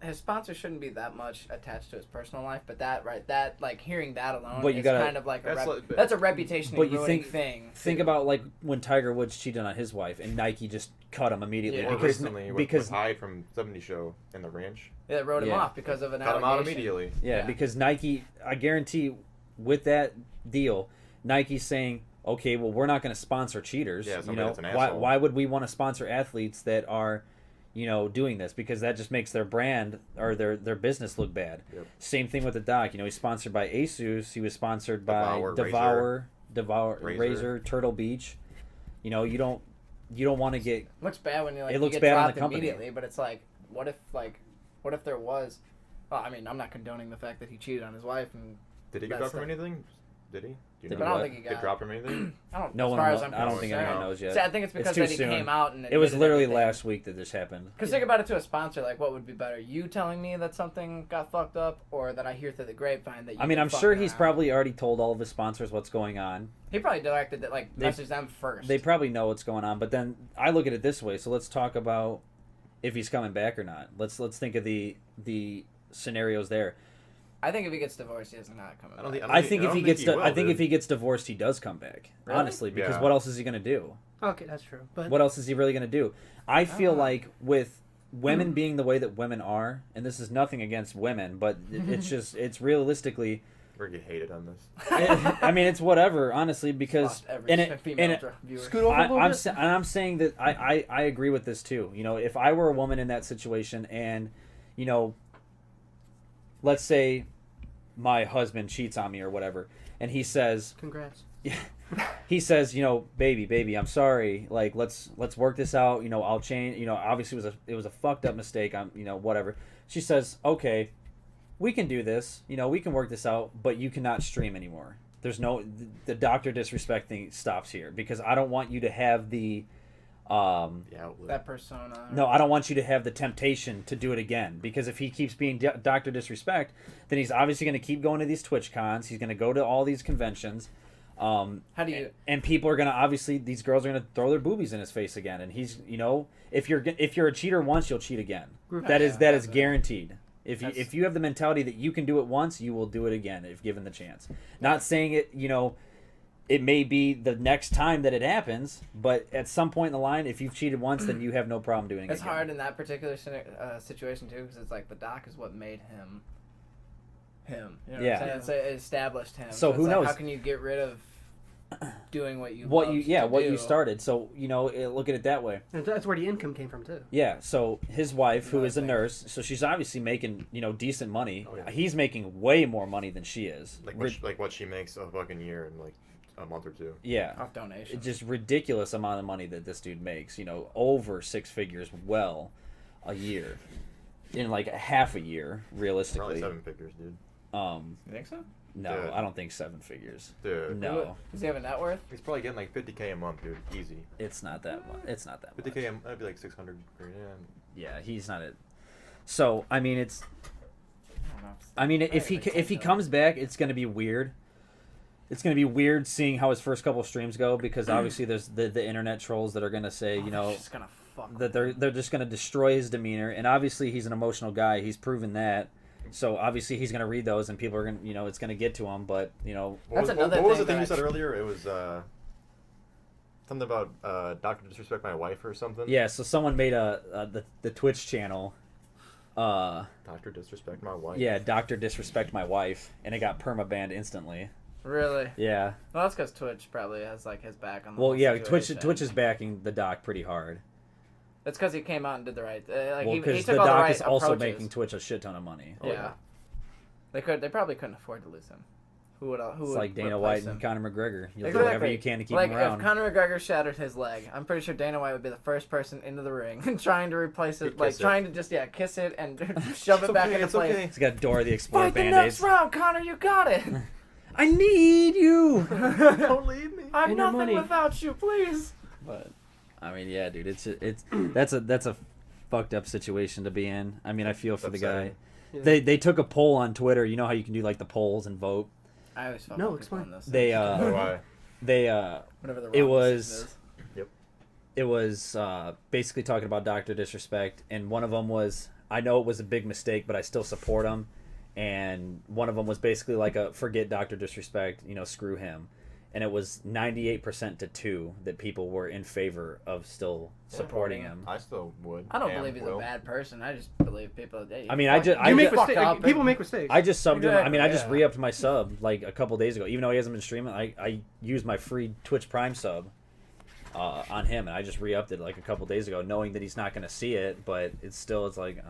his sponsors shouldn't be that much attached to his personal life, but that like hearing that alone But you is gotta- kind of like That's that's a reputation But you ruining think- thing. think too. about like when Tiger Woods cheated on his wife and Nike just cut him immediately Yeah. Or because recently because with Hyde from 70 Show in the ranch. they wrote him Yeah. off because of an Cut him allegation. out immediately. Yeah, Yeah. because Nike, I guarantee with that deal, Nike's saying, okay, well, we're not going to sponsor cheaters. Yeah, somebody that's an why, asshole. why would we want to sponsor athletes that are, doing this? Because that just makes their brand or their business look bad. Yep. Same thing with the doc. He's sponsored by Asus. He was sponsored by Devour, Devour, Razer. Razer, Turtle Beach. You don't want to get. Looks bad when you like It looks you get bad on dropped the company. immediately, but it's like, what if there was? Well, I mean, I'm not condoning the fact that he cheated on his wife, and Did he get That's dropped from the- anything? Did he? Do you Did know? but I don't what? think he Get got. dropped from anything? I don't. No as one. far Know- as I'm I don't think anyone concerned. knows yet. See, I think it's because too that he soon. came out and It was admitted literally everything. last week that this happened. Because think about it to a sponsor, like what would be better? You telling me that something got fucked up, or that I hear through the grapevine that you I mean, been I'm sure fucking he's around? probably already told all of his sponsors what's going on. He probably directed that, like, They- messaged them first. They probably know what's going on, but then I look at it this way. So let's talk about if he's coming back or not. Let's think of the scenarios there. I think if he gets divorced, he is not coming I don't back. think- I think if don't he think gets, he will, I think if dude. he gets divorced, he does come back. Really? Honestly, because Yeah. what else is he gonna do? Okay, that's true. But What else is he really gonna do? I feel know. like with women being the way that women are, and this is nothing against women, but it's realistically. We're gonna get hated on this. I mean, it's whatever, honestly, because Lost every and it, female and it, viewer. scoot over a little I'm bit. and I'm saying that I agree with this too. You know, if I were a woman in that situation, and you know, let's say my husband cheats on me or whatever, and he says, Congrats. he says, you know, baby, I'm sorry. Like, let's work this out. You know, I'll change. You know, obviously it was a fucked up mistake. I'm, you know, whatever. She says, okay, we can do this. You know, we can work this out, but you cannot stream anymore. There's no the doctor disrespect thing stops here because I don't want you to have the Yeah. that persona. no, I don't want you to have the temptation to do it again because if he keeps being doctor disrespect, then he's obviously going to keep going to these Twitch cons. He's going to go to all these conventions. How do you? And people are gonna obviously these girls are gonna throw their boobies in his face again, and he's you know if you're a cheater once, you'll cheat again. That is Yeah, that's it. guaranteed. That's- If you have the mentality that you can do it once, you will do it again if given the chance. Not saying it, you know, it may be the next time that it happens, but at some point in the line, if you've cheated once, then you have no problem doing it. It's again. hard in that particular situation too, because it's like the doc is what made him. Him. You know Yeah. what I'm saying? It established him. So it's who like, knows? How can you get rid of doing what you What loved you yeah to what do? you started. So you know, look at it that way. And that's where the income came from too. Yeah, so his wife, who Another is a thing. nurse, so she's obviously making, you know, decent money. Oh, yeah. He's making way more money than she is. Like what she makes a fucking year in like a month or two. Yeah. Off donations. It's just ridiculous amount of money that this dude makes, you know, over 6 figures a year. In like a half a year, Probably realistically. 7 figures, dude. You think so? No, Dude. I don't think 7 figures. Dude. No, Does he have a net worth? He's probably getting like 50K a month, dude. Easy. it's not that much. It's not that much. 50K, that'd be like 600 grand. Yeah, he's not it. So, I mean, it's I don't know. I mean, if Like he 10 comes back, it's going to be weird. It's going to be weird seeing how his first couple streams go because obviously there's the internet trolls that are going to say, you know, He's just gonna fuck. that they're just going to destroy his demeanor, and obviously he's an emotional guy. He's proven that. So obviously he's going to read those, and people are going to, you know, it's going to get to him. But you know, That's another what was the thing thing that you I- said earlier? It was something about Doctor Disrespect My Wife or something. yeah. So someone made the Twitch channel. Doctor Disrespect My Wife. Yeah, Doctor Disrespect My Wife, and it got permabanned instantly. Really? Yeah. Well, that's because Twitch probably has like his back on the Well, whole yeah. situation. Twitch is backing the doc pretty hard. That's because he came out and did the right. Like Well, he because took the all the doc right is also approaches. making Twitch a shit ton of money. Oh, Yeah. They could. They probably couldn't afford to lose him. Who would? Who It's would like Dana replace White and him? Conor McGregor. You'll do Exactly. whatever you can to keep like him around. if Conor McGregor shattered his leg, I'm pretty sure Dana White would be the first person into the ring and trying to replace it, He'd like kiss it. trying to just kiss it and shove it back into it's place. okay. He's got Dora the Explorer Fight the band-aids. next round, Connor. You got it. I need you. Don't leave me. I'm And your nothing money. without you, please. But I mean, yeah, dude, it's that's a fucked up situation to be in. I mean, I feel for the guy. Upsetting. Yeah. They took a poll on Twitter. You know how you can do like the polls and vote. I always fuck No, with people explain. on this. They Why? whatever the it wrong was- decision is. it was basically talking about Dr. Disrespect, and one of them was, I know it was a big mistake, but I still support him. And one of them was basically like a forget Dr. Disrespect, you know, screw him. And it was 98% to 2 that people were in favor of still supporting him. I still would. I don't and believe he's will. a bad person. I just believe people. Hey, I mean, I just- You make fuck mistakes. up. People make mistakes. I just subbed him. I mean, I just Exactly, re-upped my sub like a couple days ago. Even though he hasn't been streaming, I used my free Twitch Prime sub on him, and I just re-upped it like a couple days ago, knowing that he's not going to see it. But it's like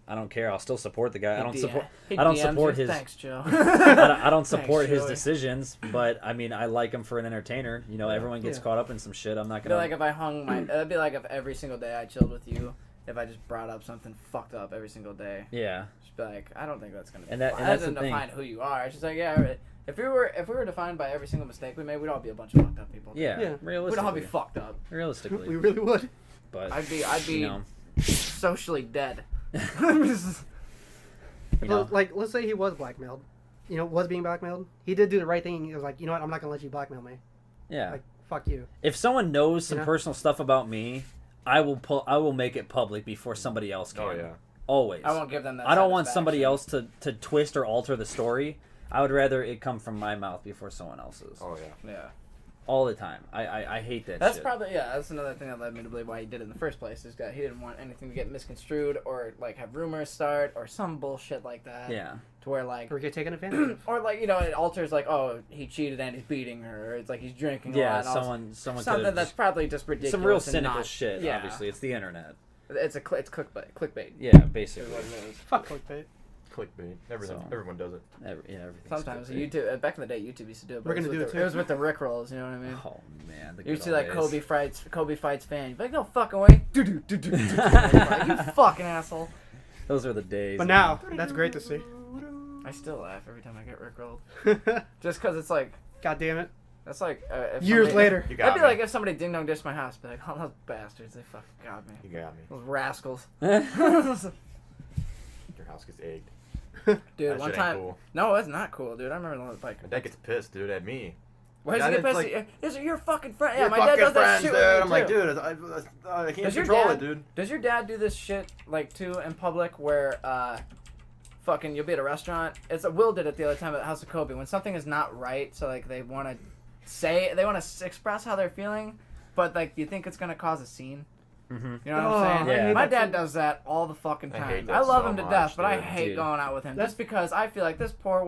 I don't care. I'll still support the guy. I don't support. He I don't DMs support you. his. Thanks, Joe. I don't support Thanks, his Joey. decisions, but I mean, I like him for an entertainer. You know, everyone gets Yeah. caught up in some shit. I'm not It'd be gonna. like if I hung my. It'd be like if every single day I chilled with you. If I just brought up something fucked up every single day, yeah, just be like, I don't think that's gonna. Be And that- fun. and That that's the doesn't thing. define who you are. It's just like yeah. If we were defined by every single mistake we made, we'd all be a bunch of fucked up people. yeah, Yeah. We'd all be realistically, fucked up. realistically, we really would. but I'd be you know, socially dead. you know, Like, let's say he was blackmailed. You know, was being blackmailed. He did do the right thing. He was like, you know what? I'm not gonna let you blackmail me. yeah. Like, fuck you. If someone knows some You know? personal stuff about me, I will make it public before somebody else can. Oh yeah. Always. I won't give them that. I don't want somebody satisfaction. else to twist or alter the story. I would rather it come from my mouth before someone else's. Oh yeah. Yeah. All the time. I hate that That's shit. probably that's another thing that led me to believe why he did it in the first place. Is that he didn't want anything to get misconstrued or like have rumors start or some bullshit like that. Yeah. To where like Or get taken advantage of. or like it alters like he cheated and he's beating her. Or it's like he's drinking. Yeah, a lot and all someone something could've that's just- probably just ridiculous. some real and cynical not- shit, Yeah. obviously. It's the internet. It's clickbait. Clickbait. Yeah, Is basically. what it is. Fuck clickbait. Clickbait. So- Everyone does it. Everything's Sometimes clickbait. YouTube. Back in the day, YouTube used to do it. But We're it was gonna do with it the- too. It was with the Rick rolls. You know what I mean? Oh man, the You good see old like days. Kobe fights fan. You'd be like, no fucking way. Like, you fucking asshole. Those are the days. But man. now, that's great to see. I still laugh every time I get rickrolled. Just because it's like, God damn it. that's like. If Years somebody- later. You That'd got be me. like if somebody ding dong dished my house. Be like, oh, those bastards. They fucking got me. You got me. Those rascals. Your house gets egged. Dude, That one shit ain't time. cool. No, it's not cool, dude. I remember the bike. My dad gets pissed, dude, at me. Why does Dad he get is pissed? like- Is it your fucking friend? Yeah, Your my dad fucking does that friends, shit dude. with me I'm like, too. dude, I can't Does your control dad, it, dude. Does your dad do this shit like too in public where fucking you'll be at a restaurant? Will did it the other time at House of Kobe when something is not right, so like they want to express how they're feeling, but like you think it's gonna cause a scene. Mm-hmm. You know what Oh, I'm saying? I hate My that dad too. does that all the fucking I time. hate that I love so him to much, death, but I dude. hate Dude. going out with him That's- just because I feel like this poor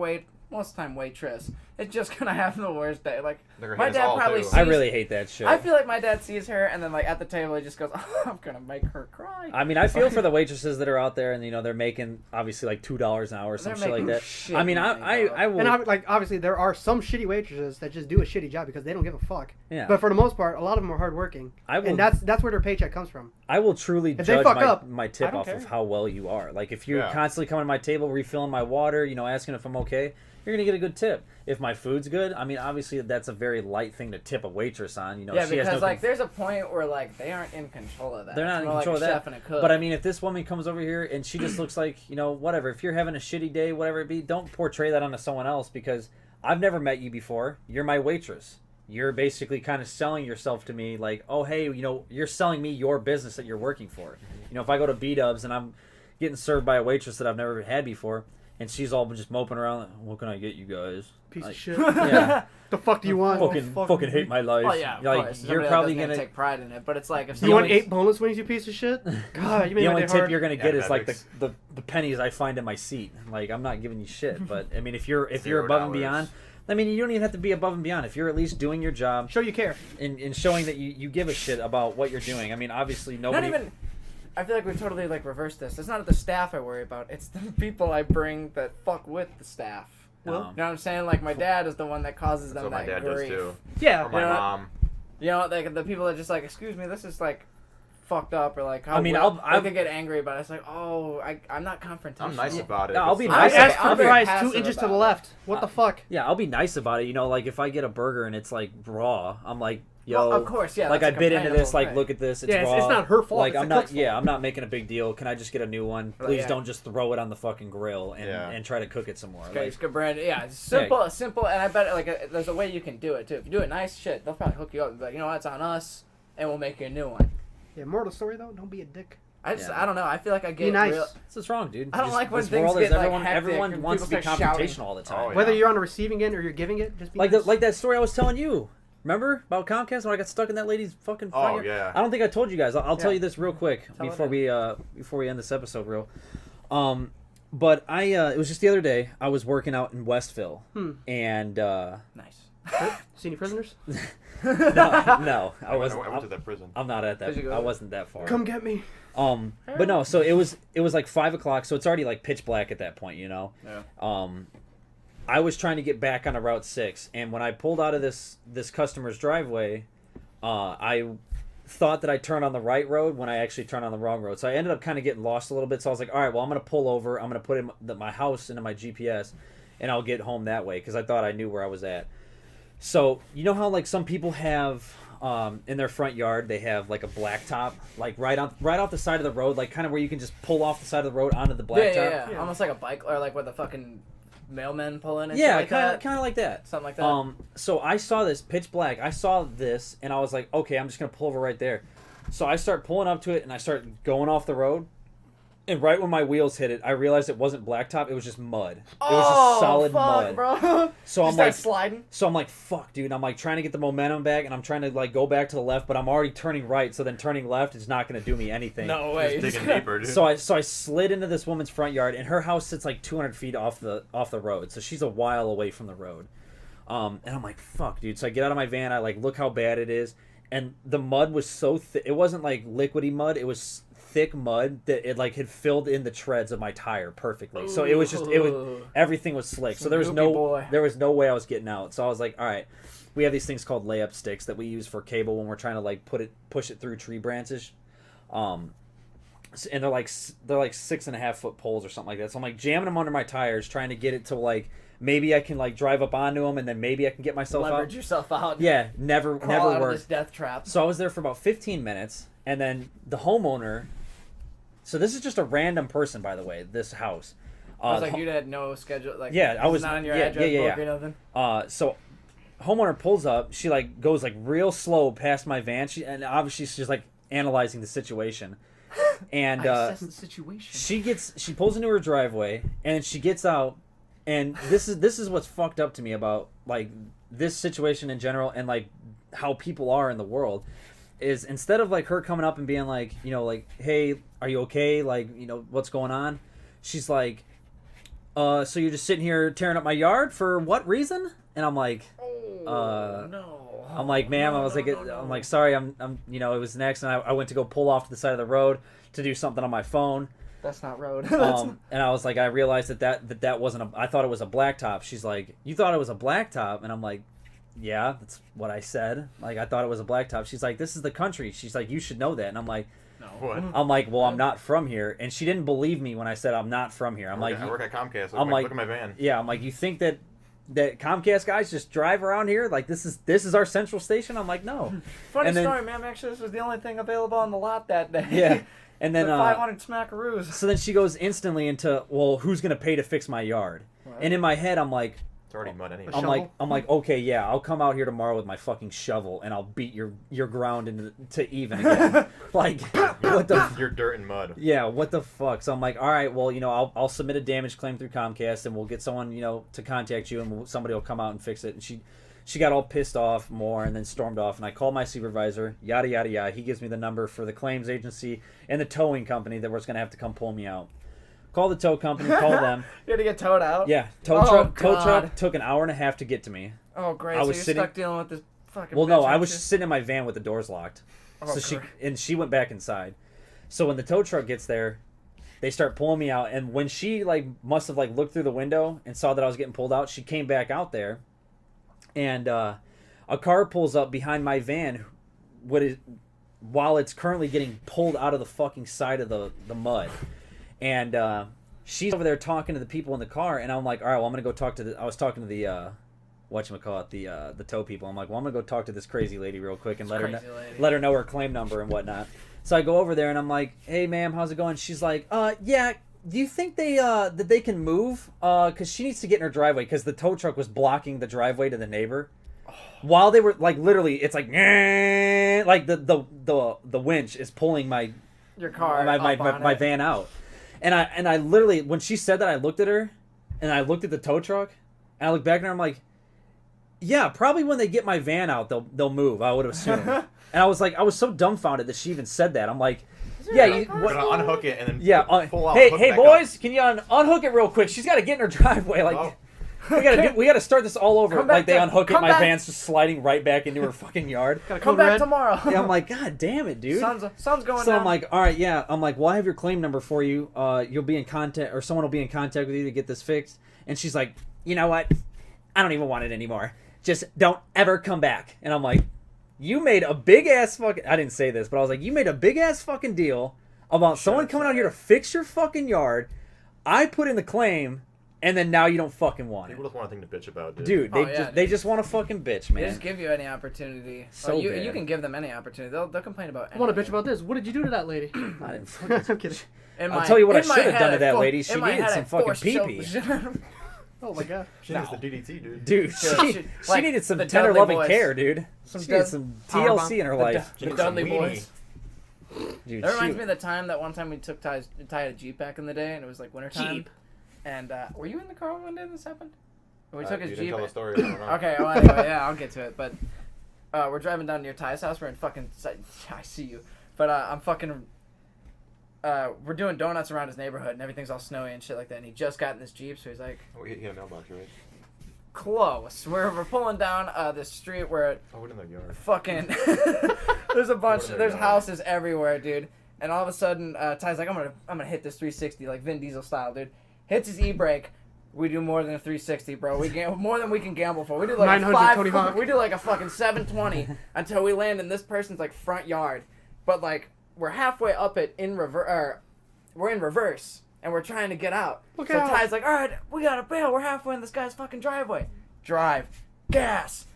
most of the time waitress is just gonna have the worst day. Like They're my his dad all, probably too. sees, I really hate that shit. I feel like my dad sees her and then like at the table he just goes, oh, I'm gonna make her cry. I mean, I feel for the waitresses that are out there, and they're making obviously like $2 an hour or some They're shit like making that. shit I mean, money, I will. And obviously, there are some shitty waitresses that just do a shitty job because they don't give a fuck. Yeah. But for the most part, a lot of them are hardworking. I will. And that's where their paycheck comes from. I will truly If they judge fuck up, my I tip don't off care. of how well you are. Like if you're Yeah. constantly coming to my table, refilling my water, asking if I'm okay, you're gonna get a good tip. If my food's good, I mean, obviously that's a very light thing to tip a waitress on. yeah, she has because no like there's a point where like they aren't in control of that. They're not It's in more control like of a that. chef and a cook. But I mean, if this woman comes over here and she just looks like, whatever, if you're having a shitty day, whatever it be, don't portray that onto someone else because I've never met you before. You're my waitress. You're basically kind of selling yourself to me like, oh, hey, you're selling me your business that you're working for. If I go to B-Dubs and I'm getting served by a waitress that I've never had before and she's all just moping around, like, what can I get you guys? Piece Like, of shit. Yeah. The fuck do you want? fucking hate my life. well, yeah, of like, course. you're Somebody probably that doesn't gonna take pride in it, but it's like if You want somebody's- 8 boneless wings, you piece of shit? God, you made the my only day tip hard. you're gonna get is like Diabetics. the pennies I find in my seat. Like I'm not giving you shit, but I mean if you're $0. above and beyond, I mean you don't even have to be above and beyond. If you're at least doing your job Show you care. and showing that you give a shit about what you're doing. I mean obviously nobody. Not even. I feel like we've totally like reversed this. It's not the staff I worry about. It's the people I bring that fuck with the staff. No. You know what I'm saying? Like my dad is the one that causes That's them what my that dad grief. does too. Yeah. Or my You know, mom. You know, like the people that just like, excuse me, this is like fucked up, or like how I mean, well, I'll- I could get angry, but it's like, oh, I'm not confrontational. I'm nice about it. No, I'll be It's nice like- I about asked for I'll the be fries passive 2 inches to the about it. left. What the fuck? Yeah, I'll be nice about it. Like if I get a burger and it's like raw, I'm like, yo, Well, of course, yeah. like I that's a bit into this. complainable like thing. look at this, it's Yeah, raw. it's not her fault. Like it's I'm the not, cook's yeah, fault. I'm not making a big deal. Can I just get a new one? Well, Please yeah. don't just throw it on the fucking grill and, Yeah. and try to cook it some more. Okay, Like, it's good brand. Yeah, it's simple, and I bet like there's a way you can do it too. If you do it nice, shit, they'll probably hook you up and be like, you know what, it's on us, and we'll make you a new one. Yeah, moral of the story though, don't be a dick. Yeah. I don't know. I feel like I get Be nice. real. this is wrong, dude. I don't like when this things world get, is like, everyone. hectic Everyone and wants to be people start confrontational shouting. all the time. Oh, yeah. Whether you're on the receiving end or you're giving it, just be Like nice. like that story I was telling you. Remember about Comcast when I got stuck in that lady's fucking Oh, fire? yeah. I don't think I told you guys. I'll tell Yeah. you this real quick Tell before it. we end this episode, real. But it was just the other day. I was working out in Westville, and Nice. See any prisoners? no, I I wasn't. went to that prison. I'm not at that. Did you go I there? wasn't that far. Come get me. But no. So it was like 5:00, so it's already like pitch black at that point, Yeah. I was trying to get back on a Route 6, and when I pulled out of this customer's driveway, I thought that I turned on the right road when I actually turned on the wrong road. So I ended up kind of getting lost a little bit. So I was like, all right, well, I'm going to pull over. I'm going to put my house into my GPS, and I'll get home that way because I thought I knew where I was at. So you know how like some people have in their front yard, they have like a blacktop, like right off the side of the road, like kind of where you can just pull off the side of the road onto the blacktop. Yeah. Almost like a bike, or like where the fucking mailmen pull in and Yeah, shit like that. kind of like that. Something like that. So I saw this pitch black. I saw this, and I was like, okay, I'm just gonna pull over right there. So I start pulling up to it, and I start going off the road. And right when my wheels hit it, I realized it wasn't blacktop. It was just mud. It was Oh, just solid fuck, mud. bro. So You I'm start like, sliding. so I'm like, fuck, dude. I'm like trying to get the momentum back, and I'm trying to like go back to the left, but I'm already turning right. So then turning left is not going to do me anything. No way. Just digging deeper, dude. So I slid into this woman's front yard, and her house sits like 200 feet off the road. So she's a while away from the road. And I'm like, fuck, dude. So I get out of my van. I like look how bad it is, and the mud was so thick. It wasn't like liquidy mud. It was thick mud that it like had filled in the treads of my tire perfectly. So it was just everything was slick. So there was no way I was getting out. So I was like, all right, we have these things called layup sticks that we use for cable when we're trying to like push it through tree branches. And they're like 6.5 foot poles or something like that. So I'm like jamming them under my tires, trying to get it to like maybe I can like drive up onto them, and then maybe I can get myself Leverage out. yourself out. Yeah, never Crawl out of worked. this death trap. So I was there for about 15 minutes, and then the homeowner. So this is just a random person, by the way. This house. I was like, you had no schedule. Like, Yeah, I was not on your yeah, address yeah. book or nothing. So homeowner pulls up. She like goes like real slow past my van. And obviously she's like analyzing the situation. And Assess the situation. she pulls into her driveway, and she gets out. And this is what's fucked up to me about like this situation in general, and like how people are in the world. Is instead of like her coming up and being like, you know, like, hey, are you okay? Like, you know, what's going on? She's like, so you're just sitting here tearing up my yard for what reason? And I'm like, no. I'm like, ma'am, No, I was no, like, no, no. I'm like, sorry, I'm, you know, it was an accident. I went to go pull off to the side of the road to do something on my phone. That's not road. And I was like, I realized that wasn't I thought it was a blacktop. She's like, you thought it was a blacktop? And I'm like, yeah, that's what I said. Like, I thought it was a blacktop. She's like, this is the country. She's like, you should know that. And I'm like, No. What? well, I'm not from here. And she didn't believe me when I said I'm not from here. I'm like, I work at Comcast. I'm like, look at my van. yeah, I'm like, you think that Comcast guys just drive around here? Like, this is our central station? I'm like, no. Funny And then- story, man. Actually, this was the only thing available on the lot that day. Yeah. And then, The 500 smackaroos. so then she goes instantly into, well, who's going to pay to fix my yard? Right. And in my head, I'm like, It's already mud anyway. shovel? I'm like, okay, yeah, I'll come out here tomorrow with my fucking shovel and I'll beat your ground into to even again. Like, what the? Your dirt and mud. Yeah, what the fuck? So I'm like, all right, well, you know, I'll submit a damage claim through Comcast, and we'll get someone, you know, to contact you, and somebody will come out and fix it. And she got all pissed off more, and then stormed off. And I called my supervisor, yada yada yada. He gives me the number for the claims agency and the towing company that was gonna have to come pull me out. Call the tow company, call them. You had to get towed out? Yeah, tow truck took an hour and a half to get to me. Oh, great. I So was you're sitting- stuck dealing with this fucking Well, no, bitch, I aren't was you? just sitting in my van with the doors locked. Oh, So great. she went back inside. So when the tow truck gets there, they start pulling me out, and when she like must have like looked through the window and saw that I was getting pulled out, she came back out there, and a car pulls up behind my van, while it's currently getting pulled out of the fucking side of the mud, and she's over there talking to the people in the car, and I'm like, all right, well, I'm gonna go talk to I was talking to the whatchamacallit, the tow people. I'm like, well, I'm gonna go talk to this crazy lady real quick and let Crazy lady. her know her claim number and whatnot. So I go over there and I'm like, hey ma'am, how's it going? She's like, yeah, do you think that they can move? Cause she needs to get in her driveway, because the tow truck was blocking the driveway to the neighbor. While they were like, literally, it's like the winch is pulling my Your car. my van out. And I literally, when she said that, I looked at her, and I looked at the tow truck, and I looked back at her, I'm like, yeah, probably when they get my van out, they'll move, I would assume. And I was like, I was so dumbfounded that she even said that. I'm like, yeah, We're gonna unhook it and then yeah, pull out. hey hook back boys, can you unhook it real quick? She's got to get in her driveway. Like, Oh. we gotta start this all over. Come back Like, they to- unhook it, come my back. van's just sliding right back into her fucking yard. Got a Come code back red? tomorrow. Yeah, I'm like, God damn it, dude. Sun's going So down. I'm like, all right, yeah. I'm like, well, I have your claim number for you. You'll be in contact, or someone will be in contact with you to get this fixed. And she's like, you know what? I don't even want it anymore. Just don't ever come back. And I'm like, you made a big ass fucking. I didn't say this, but I was like, you made a big ass fucking deal about someone coming out here to fix your fucking yard. I put in the claim, and then now you don't fucking want it. People just want a thing to bitch about, dude. Dude, Oh, yeah, they just want to fucking bitch, They man. just give you any opportunity. So you bad. can give them any opportunity. They'll complain about I want to bitch anything. about this. What did you do to that lady? I didn't fucking. I'm kidding. I'll tell you what I in my should have head, done to that for- lady. in She my needed head, some I fucking forced pee-pee. choked. Oh my god. She needs the DDT, dude. Dude, she- she like needed some the tender Dudley loving Boys. care, dude. Some She needed Dud- some Power TLC in her The life. She The needs some Dudley weenie. Boys. Dude, That reminds shoot. me of the time that one time we took Ty had a Jeep back in the day, and it was like wintertime. Jeep. And were you in the car one day when this happened? We took You his didn't Jeep. tell the story. I don't know. Okay, well anyway, yeah, I'll get to it. But we're driving down near Ty's house. We're in fucking. I see you. But I'm fucking. We're doing donuts around his neighborhood, and everything's all snowy and shit like that. And he just got in this Jeep, so he's like, We hit a mailbox, right? close. We're pulling down this street where Oh, we're in the yard. fucking there's a bunch What in the there's yard? houses everywhere, dude. And all of a sudden Ty's like, I'm gonna hit this 360 like Vin Diesel style, dude. Hits his e-brake. We do more than a 360, bro. We gamble more than we can gamble for. We do like 900 Tony Hawk. we do like a fucking 720 until we land in this person's like front yard. But like we're halfway up it in reverse. We're in reverse and we're trying to get out. Look so out. Ty's like, all right, we gotta bail. We're halfway in this guy's fucking driveway. Drive, gas.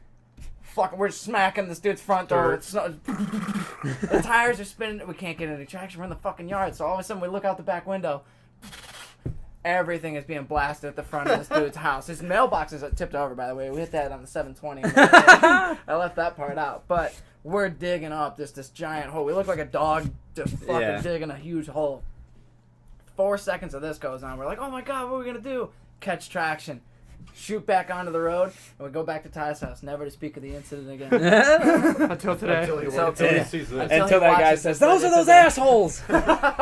Fucking, we're smacking this dude's front door. Dirt. It's not, the tires are spinning. We can't get any traction. We're in the fucking yard. So all of a sudden we look out the back window. Everything is being blasted at the front of this dude's house. His mailbox is tipped over, by the way. We hit that on the 720. I left that part out. But we're digging up this giant hole. We look like a dog just fucking Yeah. digging a huge hole. 4 seconds of this goes on. We're like, oh my God, what are we going to do? Catch traction. Shoot back onto the road, and we go back to Ty's house, never to speak of the incident again. Until today. Until he So- until he sees this. Until Until he that guy watches says, this "Those are later those today." assholes."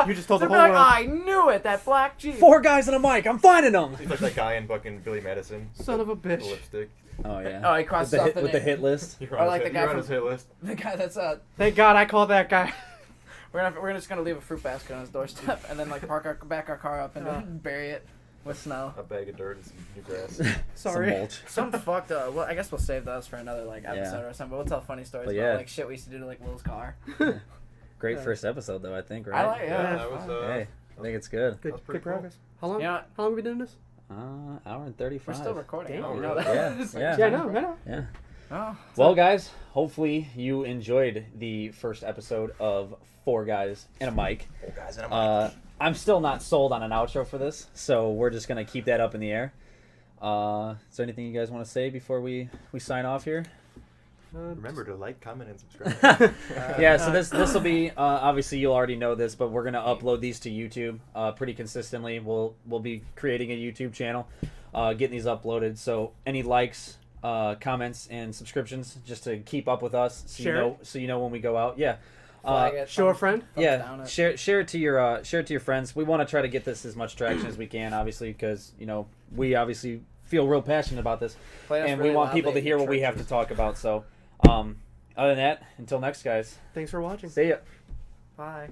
You just told the They're whole like, world. I knew it, that black Jeep. 4 guys and a mic. I'm finding them. He's like that guy in fucking Billy Madison. Son of a The bitch. lipstick. Oh yeah. Oh, he with crossed the off hit, the with the name. hit list. You're I on, like his, the guy you're on from- his hit list. The guy that's Thank God I called that guy. we're just gonna leave a fruit basket on his doorstep and then like back our car up and then bury it with snow. A bag of dirt and some new grass. Sorry. Some mulch. Some fucked up. Well, I guess we'll save those for another like Yeah. episode or something. But we'll tell funny stories But about yeah. like shit we used to do to like Will's car. Great Yeah. first episode though, I think. Right. I like Yeah, that was. Hey, I think it's good. That was Good, pretty good cool. progress. How long? You know what? How long have we been doing this? Hour and We're 35. still recording. Damn. Oh, you Oh, know really? that? Yeah, yeah. Yeah, I know. I know. Yeah. Oh, Well, guys, hopefully you enjoyed the first episode of 4 Guys and a Mic. Old guys in a mic. I'm still not sold on an outro for this, so we're just gonna keep that up in the air. Is there anything you guys want to say before we sign off here? Remember to like, comment, and subscribe. Yeah, so this will be obviously you'll already know this, but we're gonna upload these to YouTube pretty consistently. We'll be creating a YouTube channel, getting these uploaded. So any likes, comments, and subscriptions just to keep up with us, so you know when we go out. Yeah. flag it, Show a thumbs- friend. thumbs Yeah, down it. share it to your friends. We want to try to get this as much traction as we can, obviously, because we obviously feel real passionate about this, Play us and really we want people to loudly hear in what we have to churches. talk about. So, other than that, until next, guys, Thanks for watching. see ya. Bye.